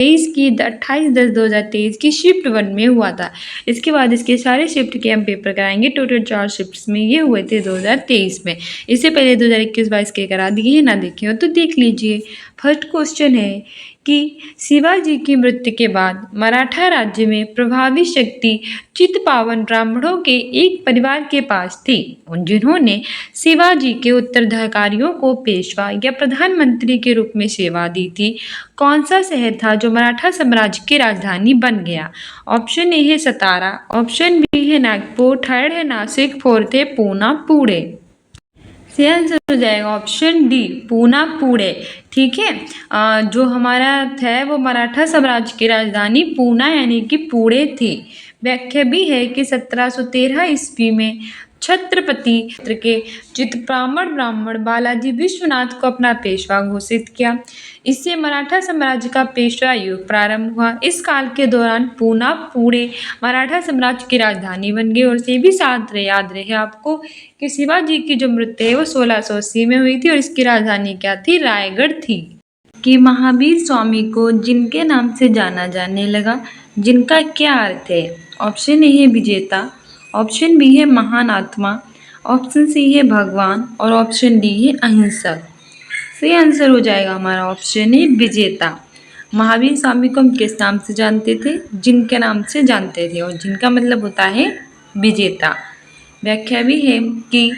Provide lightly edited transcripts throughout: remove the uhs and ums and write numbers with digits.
23 की 28/10/2023 की शिफ्ट 1 में हुआ था। इसके बाद इसके सारे शिफ्ट के हम पेपर कराएंगे। टोटल 4 शिफ्ट्स में ये हुए थे 2023 में। इससे पहले 2021-22 के करा दिए हैं, ना देखे हो तो देख लीजिए। फर्स्ट क्वेश्चन है कि शिवाजी की मृत्यु के बाद मराठा राज्य में प्रभावी शक्ति चित्पावन ब्राह्मणों के एक परिवार के पास थी, जिन्होंने शिवाजी के उत्तराधिकारियों को पेशवा या प्रधानमंत्री के रूप में सेवा दी थी। कौन सा शहर था जो मराठा साम्राज्य की राजधानी बन गया? ऑप्शन ए है सतारा, ऑप्शन बी है नागपुर, थर्ड है नासिक, फोर्थ है पूना पुणे। सही आंसर हो जाएगा ऑप्शन डी, पूना पुणे। ठीक है, जो हमारा था वो मराठा साम्राज्य की राजधानी पूना यानी कि पुणे थी। व्याख्या भी है कि 1713 ईस्वी में छत्रपति के चित्पावन ब्राह्मण बालाजी विश्वनाथ को अपना पेशवा घोषित किया। इससे मराठा साम्राज्य का पेशवा युग प्रारंभ हुआ। इस काल के दौरान पूना पुणे मराठा साम्राज्य की राजधानी बन गई। और से भी साथ याद रहे आपको कि शिवाजी की जो मृत्यु है वो 1680 में हुई थी और इसकी राजधानी क्या थी? रायगढ़ थी। कि महावीर स्वामी को जिनके नाम से जाना जाने लगा, जिनका क्या अर्थ है? ऑप्शन ए है विजेता, ऑप्शन बी है महान आत्मा, ऑप्शन सी है भगवान और ऑप्शन डी है अहिंसक। सही आंसर हो जाएगा हमारा ऑप्शन है विजेता। महावीर स्वामी को हम किस नाम से जानते थे? जिनके नाम से जानते थे, और जिनका मतलब होता है विजेता। व्याख्या भी है कि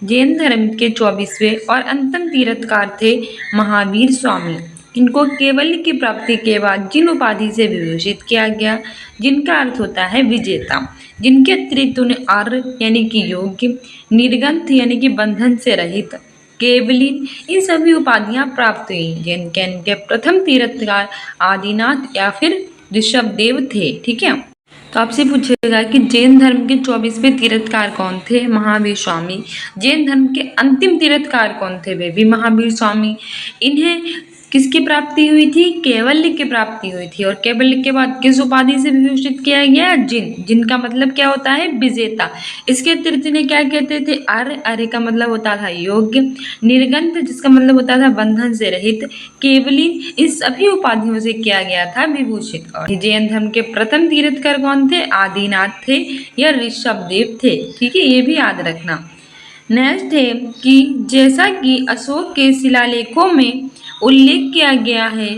जैन धर्म के 24वें और अंतिम तीर्थकार थे महावीर स्वामी। इनको केवल्य की प्राप्ति के बाद जिन उपाधि से विभूषित किया गया, जिनका अर्थ होता है विजेता, जिनके अतिरिक्त उन्हें आर्य यानी कि योग्य, निर्गंथ यानी कि बंधन से रहित, केवलीन, इन सभी उपाधियां प्राप्त हुई। जिनके प्रथम तीर्थकार आदिनाथ या फिर ऋषभदेव थे। ठीक है, तो आपसे पूछेगा कि जैन धर्म के 24वें तीर्थकार कौन थे? महावीर स्वामी। जैन धर्म के अंतिम तीर्थकार कौन थे? वे भी महावीर स्वामी। इन्हें किसकी प्राप्ति हुई थी? केवल्य की प्राप्ति हुई थी। और केवल्य के बाद किस उपाधि से विभूषित किया गया? जिनका मतलब क्या होता है? विजेता। इसके अतिरिक्त इन्हें क्या कहते थे? आर्य। आर्य का मतलब होता था योग्य। निर्गंथ, जिसका मतलब होता था बंधन से रहित। केवलीन, इन सभी उपाधियों से किया गया था विभूषित। और जैन धर्म के प्रथम तीर्थकर कौन थे? आदिनाथ थे या ऋषभदेव थे। ठीक है, ये भी याद रखना। नेक्स्ट है कि जैसा कि अशोक के शिलालेखों में उल्लेख किया गया है,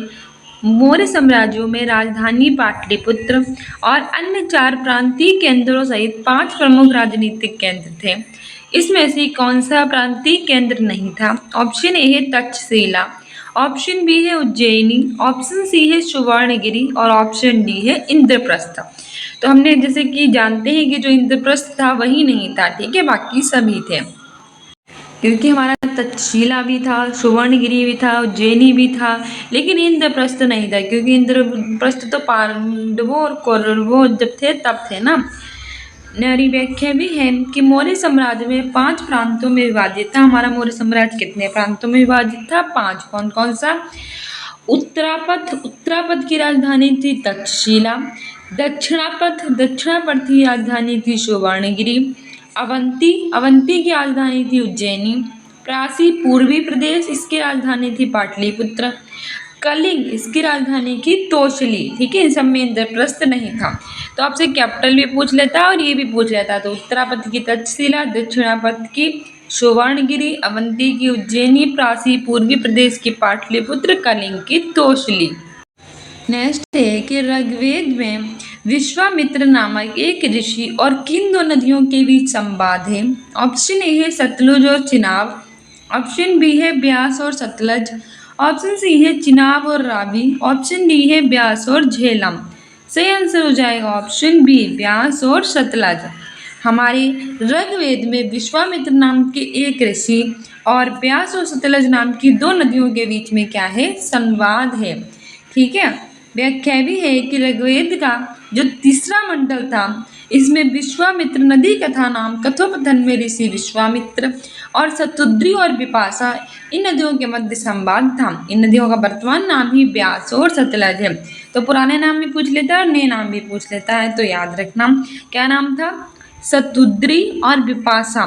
मौर्य साम्राज्यों में राजधानी पाटलिपुत्र और अन्य 4 प्रांतीय केंद्रों सहित 5 प्रमुख राजनीतिक केंद्र थे। इसमें से कौन सा प्रांतीय केंद्र नहीं था? ऑप्शन ए है तक्षशिला, ऑप्शन बी है उज्जैनी, ऑप्शन सी है सुवर्णगिरी और ऑप्शन डी है इंद्रप्रस्थ। तो हमने जैसे कि जानते हैं कि जो इंद्रप्रस्थ था वही नहीं था। ठीक है, बाकी सभी थे, क्योंकि हमारा तक्षशिला भी था, सुवर्णगिरी भी था, उज्जैनी भी था, लेकिन इंद्रप्रस्थ नहीं था, क्योंकि इंद्रप्रस्थ तो पांडवों और कौरवों जब थे तब थे ना। नारी व्याख्या भी है कि मौर्य साम्राज्य में 5 प्रांतों में विभाजित था। हमारा मौर्य साम्राज्य कितने प्रांतों में विभाजित था? 5। कौन कौन सा? उत्तरापथ की राजधानी थी तक्षशिला। दक्षिणापथ की राजधानी थी सुवर्णगिरी। अवंती की राजधानी थी उज्जैनी। प्रासी पूर्वी प्रदेश, इसकी राजधानी थी पाटलिपुत्र। कलिंग, इसकी राजधानी की तोशली। ठीक है, इन सब में इंद्रप्रस्थ नहीं था। तो आपसे कैपिटल भी पूछ लेता और ये भी पूछ लेता। तो उत्तरापथ की तक्षशिला, दक्षिणापथ की सुवर्णगिरी, अवंती की उज्जैनी, प्रासी पूर्वी प्रदेश की पाटलिपुत्र, कलिंग की तोशली। नेक्स्ट है कि ऋग्वेद में विश्वामित्र नामक एक ऋषि और किन 2 नदियों के बीच संवाद है? ऑप्शन ए है सतलुज और चिनाब, ऑप्शन बी है ब्यास और सतलज, ऑप्शन सी है चिनाब और रावी, ऑप्शन डी है ब्यास और झेलम। सही आंसर हो जाएगा ऑप्शन बी, ब्यास और सतलज। हमारे ऋग्वेद में विश्वामित्र नाम के एक ऋषि और ब्यास और सतलज नाम की 2 नदियों के बीच में क्या है? संवाद है। ठीक है, व्याख्या भी है कि ऋग्वेद का जो तीसरा मंडल था, इसमें विश्वामित्र नदी कथा नाम कथोपकथन में ऋषि विश्वामित्र और शतुद्री और विपाशा, इन नदियों के मध्य संवाद था। इन नदियों का वर्तमान नाम ही ब्यास और सतलज है। तो पुराने नाम भी पूछ लेता है और नए नाम भी पूछ लेता है, तो याद रखना क्या नाम था? शतुद्री और विपाशा।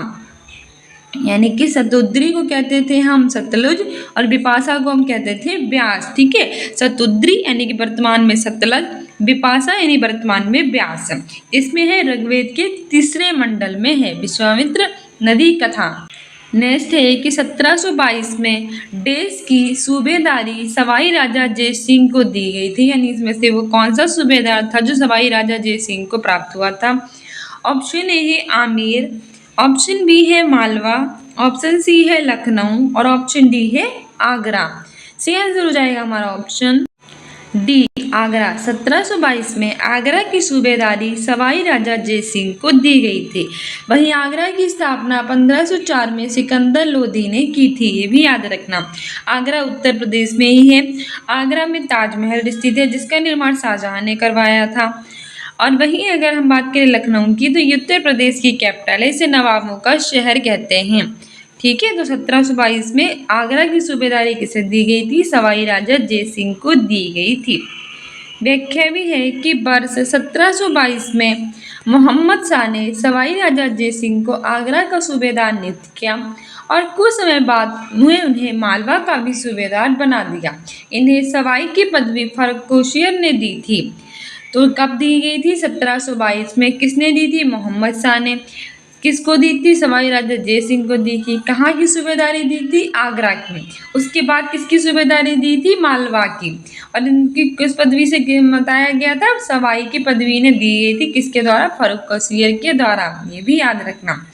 यानी कि शतुद्री को कहते थे हम सतलुज और बिपाशा को हम कहते थे ब्यास। ठीक है, शतुद्री यानी कि वर्तमान में सतलज, बिपाशा यानी वर्तमान में ब्यास। इसमें है ऋग्वेद के तीसरे मंडल में है विश्वामित्र नदी कथा। नेक्स्ट है कि 1722 में देश की सूबेदारी सवाई राजा जय सिंह को दी गई थी। यानी इसमें से वो कौन सा सूबेदार था जो सवाई राजा जय सिंह को प्राप्त हुआ था? ऑप्शन ए है आमेर, ऑप्शन बी है मालवा, ऑप्शन सी है लखनऊ और ऑप्शन डी है आगरा। सही आंसर हो जाएगा हमारा ऑप्शन डी आगरा। 1722 में आगरा की सूबेदारी सवाई राजा जय सिंह को दी गई थी। वहीं आगरा की स्थापना 1504 में सिकंदर लोधी ने की थी, ये भी याद रखना। आगरा उत्तर प्रदेश में ही है। आगरा में ताजमहल स्थित है जिसका निर्माण शाहजहां ने करवाया था। और वहीं अगर हम बात करें लखनऊ की तो ये उत्तर प्रदेश की कैपिटल है, इसे नवाबों का शहर कहते हैं। ठीक है, तो 1722 में आगरा की सूबेदारी किसे दी गई थी? सवाई राजा जय सिंह को दी गई थी। व्याख्या भी है कि वर्ष 1722 में मोहम्मद शाह ने सवाई राजा जय सिंह को आगरा का सूबेदार नियुक्त किया और कुछ समय बाद उन्हें मालवा का भी सूबेदार बना दिया। इन्हें सवाई की पदवी फर्रुखसियर ने दी थी। तो कब दी गई थी? 1722 में। किसने दी थी? मोहम्मद शाह ने। किसको दी थी? सवाई राजा जय सिंह को दी थी। कहाँ की सूबेदारी दी थी? आगरा की। उसके बाद किसकी सूबेदारी दी थी? मालवा की। और इनकी किस पदवी से बताया गया था? सवाई की पदवी इन्हें दी गई थी। किसके द्वारा? फर्रुखसियर के द्वारा। ये भी याद रखना।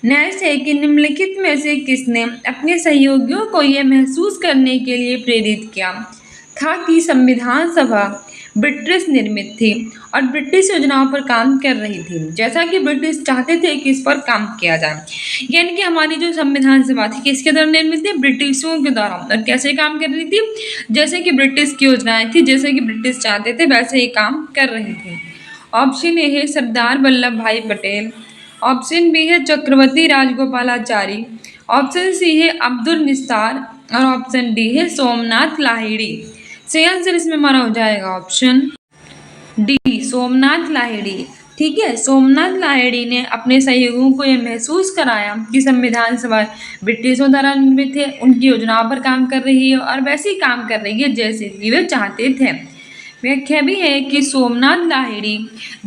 नेक्स्ट है कि निम्नलिखित में से किसने अपने सहयोगियों को यह महसूस करने के लिए प्रेरित किया था कि संविधान सभा ब्रिटिश निर्मित थी और ब्रिटिश योजनाओं पर काम कर रही थी, जैसा कि ब्रिटिश चाहते थे कि इस पर काम किया जाए। यानी कि हमारी जो संविधान सभा थी किसके द्वारा निर्मित थी? ब्रिटिशों के द्वारा। और कैसे काम कर रही थी? जैसे कि ब्रिटिश की योजनाएं थी, जैसे कि ब्रिटिश चाहते थे वैसे ही काम कर रही थी। ऑप्शन ए है सरदार वल्लभ भाई पटेल, ऑप्शन बी है चक्रवर्ती राजगोपालाचारी, ऑप्शन सी है अब्दुल निस्तार और ऑप्शन डी है सोमनाथ लाहिड़ी। सही आंसर इसमें हमारा हो जाएगा ऑप्शन डी सोमनाथ लाहिड़ी। ठीक है, सोमनाथ लाहिड़ी ने अपने सहयोगियों को यह महसूस कराया कि संविधान सभा ब्रिटिशों द्वारा निर्मित है, उनकी योजनाओं पर काम कर रही है और वैसे ही काम कर रही है जैसे कि वे चाहते थे। व्याख्या भी है कि सोमनाथ लाहिड़ी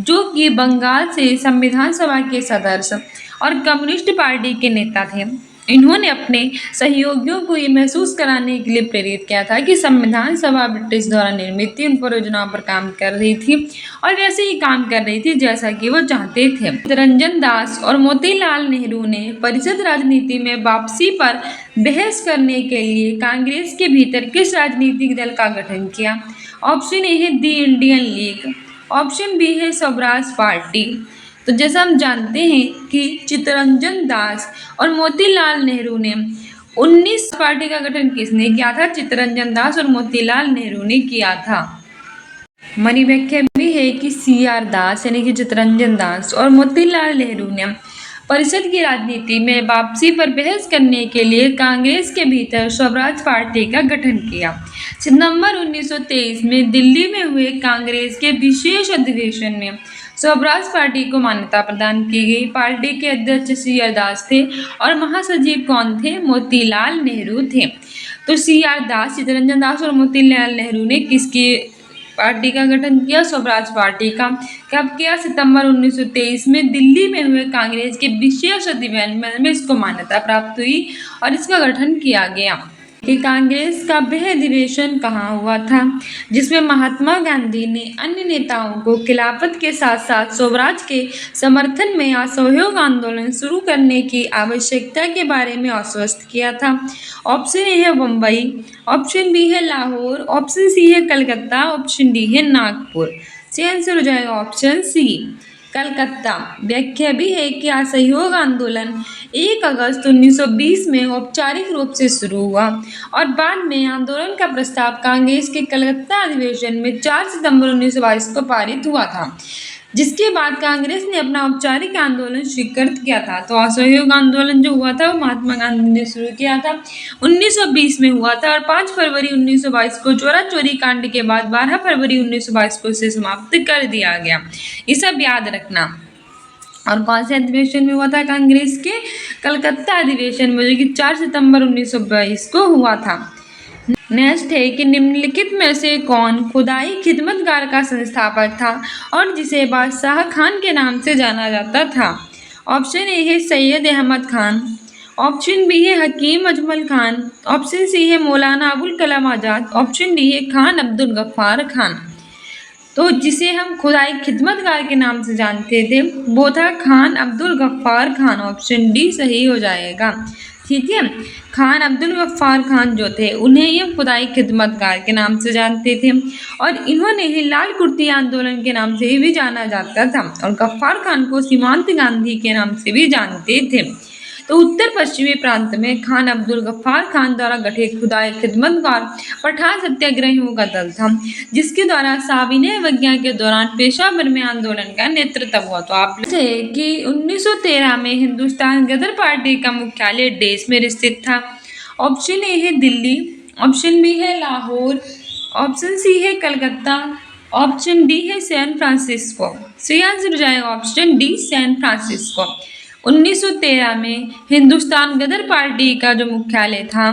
जो कि बंगाल से संविधान सभा के सदस्य और कम्युनिस्ट पार्टी के नेता थे, इन्होंने अपने सहयोगियों को ये महसूस कराने के लिए प्रेरित किया था कि संविधान सभा ब्रिटिश द्वारा निर्मित थी, उन पर योजनाओं पर काम कर रही थी और वैसे ही काम कर रही थी जैसा कि वो चाहते थे। चित्तरंजन दास और मोतीलाल नेहरू ने परिषद राजनीति में वापसी पर बहस करने के लिए कांग्रेस के भीतर किस राजनीतिक दल का गठन किया? ऑप्शन ए है दी इंडियन लीग, ऑप्शन बी है स्वराज पार्टी। तो जैसा हम जानते हैं कि चित्तरंजन दास और मोतीलाल नेहरू ने 19 पार्टी का गठन किसने किया था? चित्तरंजन दास और मोतीलाल नेहरू ने किया था। हमारी व्याख्या भी है कि CR दास यानी कि चित्तरंजन दास और मोतीलाल नेहरू ने परिषद की राजनीति में वापसी पर बहस करने के लिए कांग्रेस के भीतर स्वराज पार्टी का गठन किया। सितंबर 1923 में दिल्ली में हुए कांग्रेस के विशेष अधिवेशन में स्वराज पार्टी को मान्यता प्रदान की गई। पार्टी के अध्यक्ष CR दास थे और महासचिव कौन थे? मोतीलाल नेहरू थे। तो CR दास, चित्तरंजन दास और मोतीलाल नेहरू ने किसकी पार्टी का गठन किया? स्वराज पार्टी का। कब किया? सितंबर 1923 में दिल्ली में हुए कांग्रेस के विशेष अधिवेशन में इसको मान्यता प्राप्त हुई और इसका गठन किया गया। कि कांग्रेस का वह अधिवेशन कहाँ हुआ था जिसमें महात्मा गांधी ने अन्य नेताओं को खिलाफत के साथ साथ स्वराज के समर्थन में असहयोग आंदोलन शुरू करने की आवश्यकता के बारे में आश्वस्त किया था। ऑप्शन ए है मुंबई, ऑप्शन बी है लाहौर, ऑप्शन सी है कलकत्ता, ऑप्शन डी है नागपुर। सही आंसर हो जाएगा ऑप्शन सी कलकत्ता। व्याख्या भी है कि असहयोग आंदोलन 1 अगस्त 1920 में औपचारिक रूप से शुरू हुआ और बाद में आंदोलन का प्रस्ताव कांग्रेस के कलकत्ता अधिवेशन में 4 सितंबर 1922 को पारित हुआ था, जिसके बाद कांग्रेस ने अपना औपचारिक आंदोलन स्वीकृत किया था। तो असहयोग आंदोलन जो हुआ था वो महात्मा गांधी ने शुरू किया था, 1920 में हुआ था और 5 फरवरी 1922 को चोरा चोरी कांड के बाद 12 फरवरी 1922 को इसे समाप्त कर दिया गया। ये सब याद रखना। और कौन से अधिवेशन में हुआ था कांग्रेस के? कलकत्ता अधिवेशन में, जो कि 4 सितंबर 1922 को हुआ था। नेक्स्ट है कि निम्नलिखित में से कौन खुदाई खिदमतगार का संस्थापक था और जिसे बादशाह खान के नाम से जाना जाता था? ऑप्शन ए है सैयद अहमद खान, ऑप्शन बी है हकीम अजमल खान, ऑप्शन सी है मौलाना अबुल कलाम आजाद, ऑप्शन डी है खान अब्दुल गफ्फार खान। तो जिसे हम खुदाई खिदमतगार के नाम से जानते थे वो था खान अब्दुल गफ्फार खान। ऑप्शन डी सही हो जाएगा। ठीक है, खान अब्दुल गफ्फार खान जो थे उन्हें ये खुदाई खिदमतगार के नाम से जानते थे और इन्होंने ही लाल कुर्ती आंदोलन के नाम से भी जाना जाता था और गफ्फार खान को सीमांत गांधी के नाम से भी जानते थे। तो उत्तर पश्चिमी प्रांत में खान अब्दुल गफ्फार खान द्वारा गठित खुदाई खिदमतगार पठान सत्याग्रहियों का दल था, जिसके द्वारा साविनय अवज्ञा के दौरान पेशावर में आंदोलन का नेतृत्व हुआ। तो आप कि 1913 में हिंदुस्तान गदर पार्टी का मुख्यालय देश में स्थित था। ऑप्शन ए है दिल्ली, ऑप्शन बी है लाहौर, ऑप्शन सी है कलकत्ता, ऑप्शन डी है सैन फ्रांसिस्को। सही आंसर हो जाएगा ऑप्शन डी सैन फ्रांसिस्को। 1913 में हिंदुस्तान गदर पार्टी का जो मुख्यालय था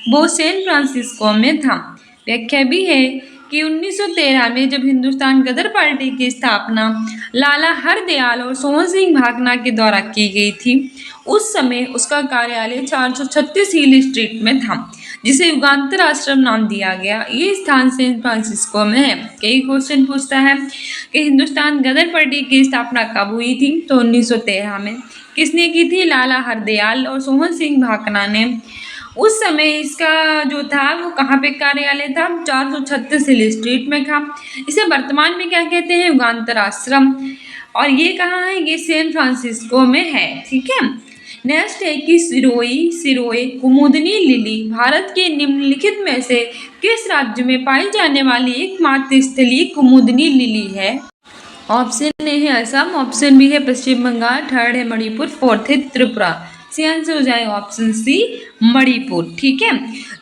वो सैन फ्रांसिस्को में था। व्याख्या भी है कि 1913 में जब हिंदुस्तान गदर पार्टी की स्थापना लाला हरदयाल और सोहन सिंह भाकना के द्वारा की गई थी, उस समय उसका कार्यालय 436 हिल स्ट्रीट में था, जिसे युगांतर आश्रम नाम दिया गया। ये स्थान सैन फ्रांसिस्को में है। कई क्वेश्चन पूछता है कि हिंदुस्तान गदर पार्टी की स्थापना कब हुई थी? तो 1913 में। किसने की थी? लाला हरदयाल और सोहन सिंह भाकना ने। उस समय इसका जो था वो कहाँ पे कार्यालय था? 436 हिल स्ट्रीट में था। इसे वर्तमान में क्या कहते हैं? युगांतर आश्रम। और ये कहाँ है? ये सैन फ्रांसिस्को में है। ठीक है, नेक्स्ट है कि सिरोए कुमुदनी लिली भारत के निम्नलिखित में से किस राज्य में पाई जाने वाली एकमात्र स्थलीय कुमुदनी लिली है? ऑप्शन ए है असम, ऑप्शन बी है पश्चिम बंगाल, थर्ड है मणिपुर, फोर्थ है त्रिपुरा। सी आंसर हो जाएगा ऑप्शन सी मणिपुर। ठीक है,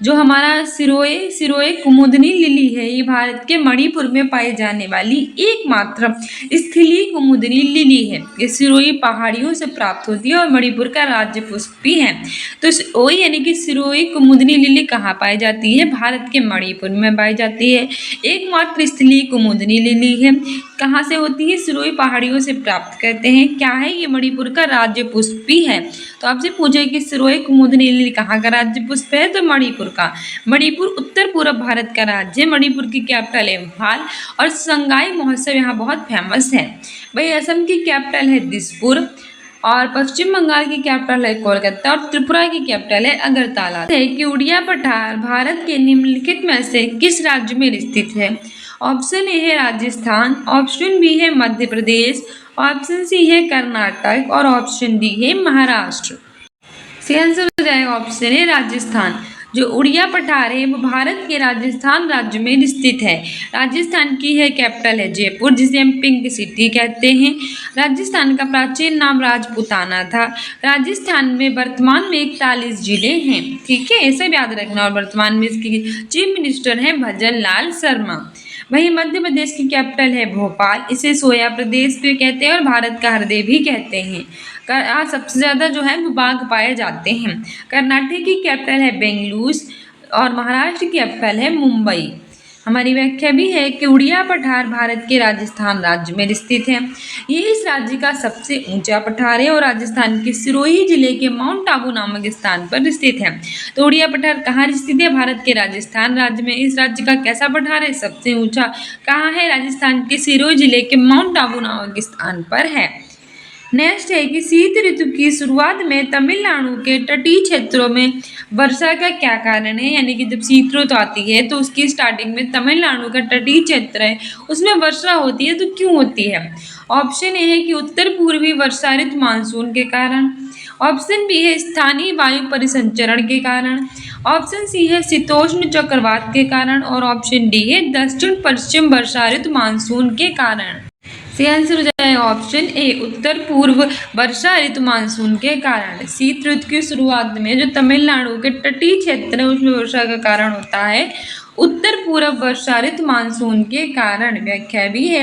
जो हमारा सिरोए कुमुदनी लिली है ये भारत के मणिपुर में पाई जाने वाली एकमात्र स्थलीय कुमुदनी लिली है। ये सिरोई पहाड़ियों से प्राप्त होती है और मणिपुर का राज्य पुष्प भी है। तो वही यानी कि सिरोई कुमुदनी लिली कहाँ पाई जाती है? भारत के मणिपुर में पाई जाती है। एकमात्र स्थलीय कुमुदनी लिली है। कहाँ से होती है? सिरोई पहाड़ियों से प्राप्त करते हैं। क्या है? ये मणिपुर का राज्य पुष्प भी है। तो आपसे पूछे कि सिरोई कुमुदनी लिली कहाँ का राज्य पुष्प है? तो मणिपुर का। मणिपुर उत्तर पूर्व भारत का राज्य है। मणिपुर की कैपिटल है इम्फाल और संगाई महोत्सव यहाँ बहुत फेमस है। भाई असम की कैपिटल है दिसपुर और पश्चिम बंगाल की कैपिटल है कोलकाता और त्रिपुरा की कैपिटल है अगरतला। है कि उड़िया पठार भारत के निम्नलिखित में से किस राज्य में स्थित है? ऑप्शन ए है राजस्थान, ऑप्शन बी है मध्य प्रदेश, ऑप्शन सी है कर्नाटक और ऑप्शन डी है महाराष्ट्र। सही आंसर हो जाएगा ऑप्शन ए राजस्थान। जो उड़िया पठार है वो भारत के राजस्थान राज्य में स्थित है। राजस्थान की है कैपिटल है जयपुर, जिसे हम पिंक सिटी कहते हैं। राजस्थान का प्राचीन नाम राजपूताना था। राजस्थान में वर्तमान में 41 जिले हैं। ठीक है, ऐसे याद रखना। और वर्तमान में इसकी चीफ मिनिस्टर है भजन लाल शर्मा। वहीं मध्य प्रदेश की कैपिटल है भोपाल। इसे सोया प्रदेश भी कहते हैं और भारत का हृदय भी कहते हैं। सबसे ज़्यादा जो है वो बाघ पाए जाते हैं। कर्नाटक की कैपिटल है बेंगलुरु और महाराष्ट्र की कैपिटल है मुंबई। हमारी व्याख्या भी है कि उड़िया पठार भारत के राजस्थान राज्य में स्थित है। ये इस राज्य का सबसे ऊंचा पठार है और राजस्थान के सिरोही जिले के माउंट आबू नामक स्थान पर स्थित है। तो उड़िया पठार कहाँ स्थित है? भारत के राजस्थान राज्य में। इस राज्य का कैसा पठार है? सबसे ऊंचा। कहाँ है? राजस्थान के सिरोही जिले के माउंट आबू नामक स्थान पर है। नेक्स्ट है कि शीत ऋतु की शुरुआत में तमिलनाडु के तटीय क्षेत्रों में वर्षा का क्या कारण है? यानी कि जब शीत ऋतु आती है तो उसकी स्टार्टिंग में तमिलनाडु का तटीय क्षेत्र है उसमें वर्षा होती है। तो क्यों होती है? ऑप्शन ए है कि उत्तर पूर्वी वर्षा ऋतु मानसून के कारण, ऑप्शन बी है स्थानीय वायु परिसंचरण के कारण, ऑप्शन सी है शीतोष्ण चक्रवात के कारण और ऑप्शन डी है दक्षिण पश्चिम वर्षा ऋतु मानसून के कारण। सही आंसर हो जाएगा ऑप्शन ए उत्तर पूर्व वर्षा ऋतु मानसून के कारण। शीत ऋतु की शुरुआत में जो तमिलनाडु के तटीय क्षेत्र है उसमें वर्षा का कारण होता है उत्तर पूर्व वर्षा ऋतु मानसून के कारण। व्याख्या भी है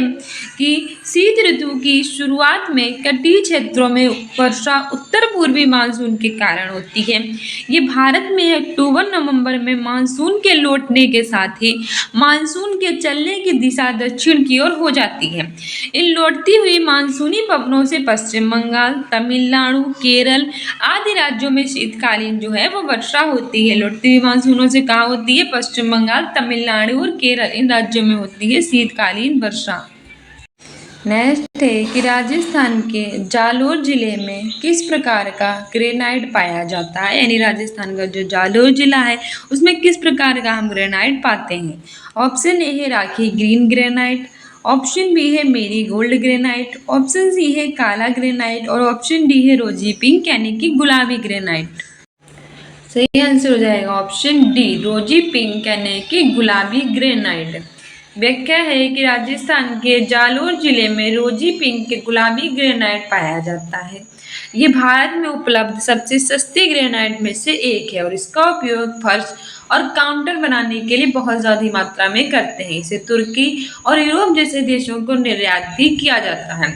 कि शीत ऋतु की शुरुआत में तटीय क्षेत्रों में वर्षा उत्तर पूर्वी मानसून के कारण होती है। ये भारत में अक्टूबर नवंबर में मानसून के लौटने के साथ ही मानसून के चलने की दिशा दक्षिण की ओर हो जाती है। इन लौटती हुई मानसूनी पवनों से पश्चिम बंगाल, तमिलनाडु, केरल आदि राज्यों में शीतकालीन जो है वो वर्षा होती है। लौटती हुई मानसूनों से कहाँ होती है? पश्चिम बंगाल, तमिलनाडु और केरल, इन राज्यों में होती है शीतकालीन वर्षा। नेक्स्ट है कि राजस्थान के जालोर जिले में किस प्रकार का ग्रेनाइट पाया जाता है, यानी राजस्थान का जो जालोर जिला है उसमें किस प्रकार का हम ग्रेनाइट पाते हैं। ऑप्शन ए है राखी ग्रीन ग्रेनाइट, ऑप्शन बी है मेरी गोल्ड ग्रेनाइट, ऑप्शन सी है काला ग्रेनाइट और ऑप्शन डी है रोजी पिंक यानी कि गुलाबी ग्रेनाइट। सही आंसर हो जाएगा ऑप्शन डी रोजी पिंक यानी कि गुलाबी ग्रेनाइट। व्याख्या है कि राजस्थान के जालोर जिले में रोजी पिंक के गुलाबी ग्रेनाइट पाया जाता है। ये भारत में उपलब्ध सबसे सस्ते ग्रेनाइट में से एक है और इसका उपयोग फर्श और काउंटर बनाने के लिए बहुत ज़्यादा मात्रा में करते हैं। इसे तुर्की और यूरोप जैसे देशों को निर्यात भी किया जाता है।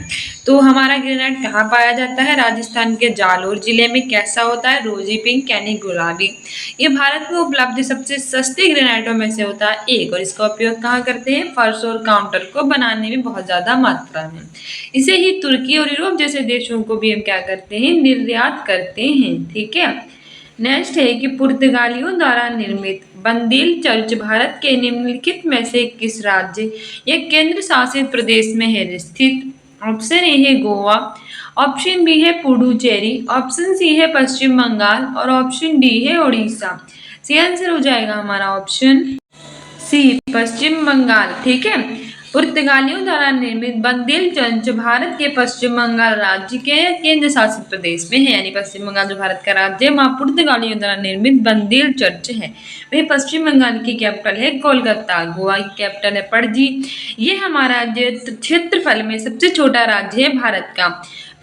तो हमारा ग्रेनाइट कहाँ पाया जाता है? राजस्थान के जालोर जिले में। कैसा होता है? रोजी पिंक यानी गुलाबी। ये भारत में उपलब्ध सबसे सस्ते ग्रेनाइटों में से होता है एक और इसका उपयोग कहाँ करते हैं? फर्श और काउंटर को बनाने में बहुत ज़्यादा मात्रा में। इसे ही तुर्की और यूरोप जैसे देशों को भी हम क्या करते हैं? निर्यात करते हैं। ठीक है। नेक्स्ट है कि पुर्तगालियों द्वारा निर्मित बंदेल चर्च भारत के निम्नलिखित में से किस राज्य या केंद्र शासित प्रदेश में है स्थित? ऑप्शन ए है गोवा, ऑप्शन बी है पुडुचेरी, ऑप्शन सी है पश्चिम बंगाल और ऑप्शन डी है उड़ीसा। सही आंसर हो जाएगा हमारा ऑप्शन सी पश्चिम बंगाल। ठीक है। पुर्तगालियों द्वारा निर्मित बंदेल चर्च भारत के पश्चिम बंगाल राज्य के केंद्र शासित प्रदेश में है, यानी पश्चिम बंगाल जो भारत का राज्य है वहाँ पुर्तगालियों द्वारा निर्मित बंदेल चर्च है। वही पश्चिम बंगाल की कैपिटल है कोलकाता, गोवा की कैपिटल है पणजी। ये हमारा क्षेत्रफल में सबसे छोटा राज्य है भारत का।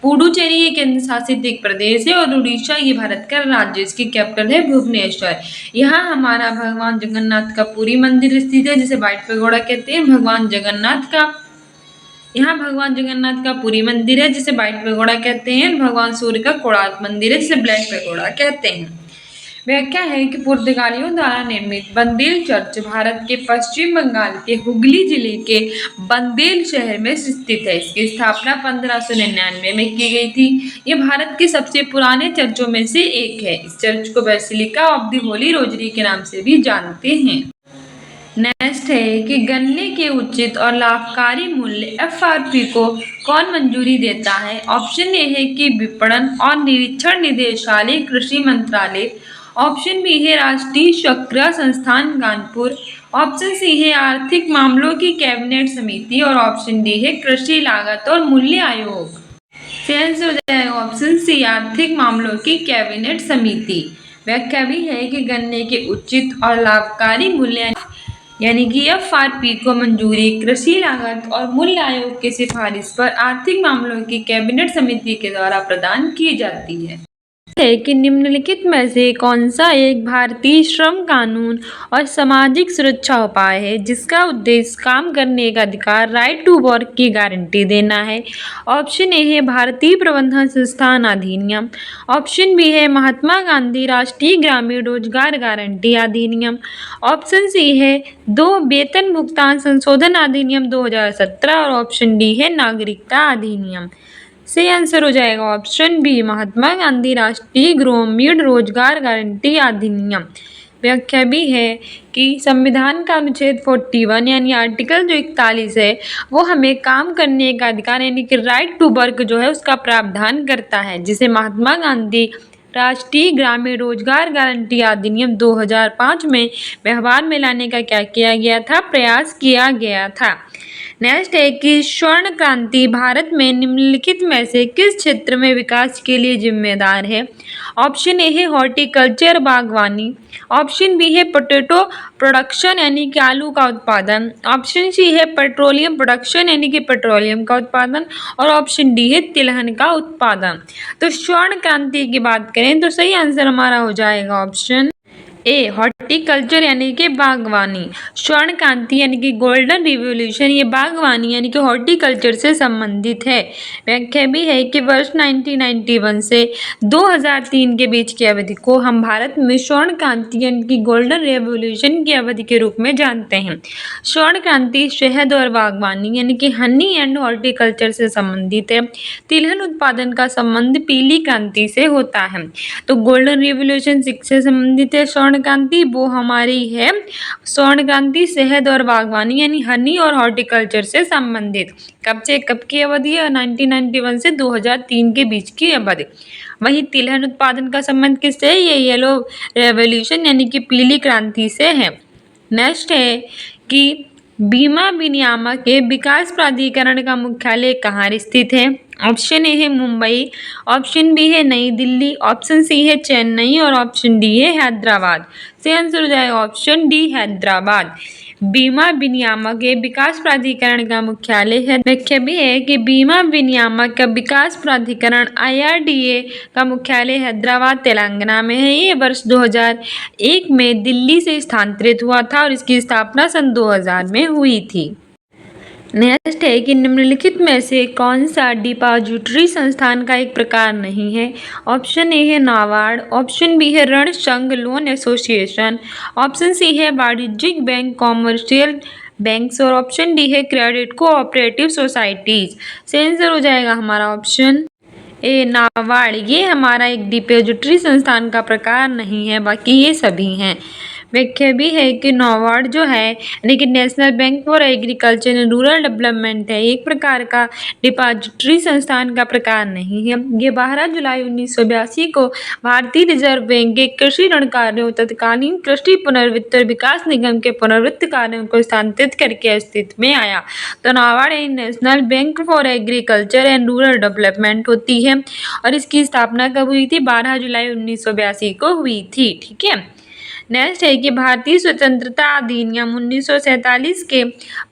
पुडुचेरी ये केंद्र शासित एक प्रदेश है और उड़ीसा ये भारत का राज्य, इसकी कैपिटल है भुवनेश्वर। यहाँ हमारा भगवान जगन्नाथ का पुरी मंदिर स्थित है जिसे व्हाइट पैगोडा कहते हैं। भगवान जगन्नाथ का यहाँ भगवान जगन्नाथ का पुरी मंदिर है जिसे व्हाइट पैगोडा कहते हैं। भगवान सूर्य का कोणार्क मंदिर है जिसे ब्लैक पैगोडा कहते हैं। व्याख्या है कि पुर्तगालियों द्वारा निर्मित बंदेल चर्च भारत के पश्चिम बंगाल के हुगली जिले के बंदेल शहर में स्थित है। इसकी स्थापना 1599 में की गई थी। ये भारत के सबसे पुराने चर्चों में से एक है। इस चर्च को basilica of the Holi rosary के नाम से भी जानते हैं। नेक्स्ट है कि गन्ने के उचित और लाभकारी मूल्य FRP को कौन मंजूरी देता है? ऑप्शन ए है कि विपणन और निरीक्षण निदेशालय कृषि मंत्रालय, ऑप्शन बी है राष्ट्रीय शर्करा संस्थान कानपुर, ऑप्शन सी है आर्थिक मामलों की कैबिनेट समिति और ऑप्शन डी है कृषि लागत और मूल्य आयोग। सेंस हो जाएगा ऑप्शन सी आर्थिक मामलों की कैबिनेट समिति। व्याख्या भी है कि गन्ने के उचित और लाभकारी मूल्य यानी कि FRP को मंजूरी कृषि लागत और मूल्य आयोग की सिफारिश पर आर्थिक मामलों की कैबिनेट समिति के द्वारा प्रदान की जाती है। कि निम्नलिखित में से कौन सा एक भारतीय श्रम कानून और सामाजिक सुरक्षा उपाय है जिसका उद्देश्य काम करने का अधिकार राइट टू वर्क की गारंटी देना है? ऑप्शन ए है भारतीय प्रबंधन संस्थान अधिनियम, ऑप्शन बी है महात्मा गांधी राष्ट्रीय ग्रामीण रोजगार गारंटी अधिनियम, ऑप्शन सी है वेतन भुगतान संशोधन अधिनियम 2017 और ऑप्शन डी है नागरिकता अधिनियम। सही आंसर हो जाएगा ऑप्शन बी महात्मा गांधी राष्ट्रीय ग्रामीण रोजगार गारंटी अधिनियम। व्याख्या भी है कि संविधान का अनुच्छेद 41 यानी आर्टिकल जो 41 है वो हमें काम करने का अधिकार यानी कि राइट टू वर्क जो है उसका प्रावधान करता है, जिसे महात्मा गांधी राष्ट्रीय ग्रामीण रोजगार गारंटी अधिनियम 2005 में व्यवहार में लाने का क्या किया गया था? प्रयास किया गया था। नेक्स्ट है कि स्वर्ण क्रांति भारत में निम्नलिखित में से किस क्षेत्र में विकास के लिए जिम्मेदार है? ऑप्शन ए है हॉर्टिकल्चर बागवानी, ऑप्शन बी है पोटैटो प्रोडक्शन यानी कि आलू का उत्पादन, ऑप्शन सी है पेट्रोलियम प्रोडक्शन यानी कि पेट्रोलियम का उत्पादन और ऑप्शन डी है तिलहन का उत्पादन। तो स्वर्ण क्रांति की बात करें तो सही आंसर हमारा हो जाएगा ऑप्शन ए हॉर्टिकल्चर यानी कि बागवानी, स्वर्ण क्रांति यानी कि गोल्डन रिवॉल्यूशन ये बागवानी यानी कि हॉर्टिकल्चर से संबंधित है। व्याख्या भी है कि वर्ष 1991 से 2003 के बीच की अवधि को हम भारत में स्वर्ण क्रांति यानी कि गोल्डन रेवोल्यूशन की अवधि के रूप में जानते हैं। स्वर्ण क्रांति शहद और बागवानी यानी कि हनी एंड हॉर्टिकल्चर से संबंधित है। तिलहन उत्पादन का संबंध पीली क्रांति से होता है। तो गोल्डन रिवॉल्यूशन से संबंधित है स्वर्ण क्रांति, वो हमारी है स्वर्ण क्रांति शहद और बागवानी यानी हनी और हॉर्टिकल्चर से संबंधित। कब से कब की अवधि है? 1991 से 2003 के बीच की अवधि। वही तिलहन उत्पादन का संबंध किससे है? ये येलो रेवोल्यूशन यानी कि पीली क्रांति से है। नेक्स्ट है कि बीमा विनियामक के विकास प्राधिकरण का मुख्यालय कहाँ स्थित है? ऑप्शन ए है मुंबई, ऑप्शन बी है नई दिल्ली, ऑप्शन सी है चेन्नई और ऑप्शन डी है हैदराबाद। से आंसर हो जाएगा ऑप्शन डी हैदराबाद। बीमा विनियामक के विकास प्राधिकरण का मुख्यालय है। व्याख्या भी है कि बीमा विनियामक का विकास प्राधिकरण IRDA का मुख्यालय हैदराबाद तेलंगाना में है। ये वर्ष 2001 में दिल्ली से स्थानांतरित हुआ था और इसकी स्थापना सन 2000 में हुई थी। नेक्स्ट है कि निम्नलिखित में से कौन सा डिपॉजिटरी संस्थान का एक प्रकार नहीं है? ऑप्शन ए है नाबार्ड, ऑप्शन बी है ऋण संघ लोन एसोसिएशन, ऑप्शन सी है वाणिज्यिक बैंक कॉमर्शियल बैंक्स और ऑप्शन डी है क्रेडिट कोऑपरेटिव सोसाइटीज। से आंसर हो जाएगा हमारा ऑप्शन ए नाबार्ड। ये हमारा एक डिपॉजिटरी संस्थान का प्रकार नहीं है, बाकी ये सभी हैं। व्याख्या भी है कि नाबार्ड जो है यानी कि national bank for agriculture and rural development है, एक प्रकार का डिपॉजिटरी संस्थान का प्रकार नहीं है। ये 12 जुलाई 1982 को भारतीय रिजर्व बैंक के कृषि ऋण कार्यों तत्कालीन कृषि पुनर्वित्त और विकास निगम के पुनर्वित्त कार्यों को स्थानांतरित करके अस्तित्व में आया। तो नाबार्ड एक national bank for agriculture and rural development होती है और इसकी स्थापना कब हुई थी? 12 जुलाई 1982 को हुई थी। ठीक है। नेक्स्ट है कि भारतीय स्वतंत्रता अधिनियम 1947 के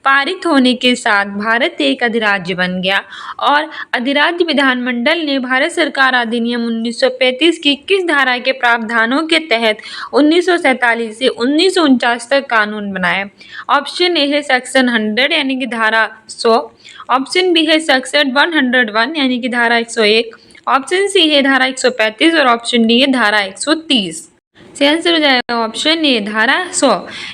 पारित होने के साथ भारत एक अधिराज्य बन गया और अधिराज्य विधानमंडल ने भारत सरकार अधिनियम 1935 की किस धारा के प्रावधानों के तहत 1947 से 1949 तक कानून बनाया? ऑप्शन ए है सेक्शन 100 यानी कि धारा 100, ऑप्शन बी है सेक्शन 101 यानी कि धारा 101, ऑप्शन सी है धारा 135 और ऑप्शन डी है धारा 130। से आंसर हो जाएगा ऑप्शन ए धारा 100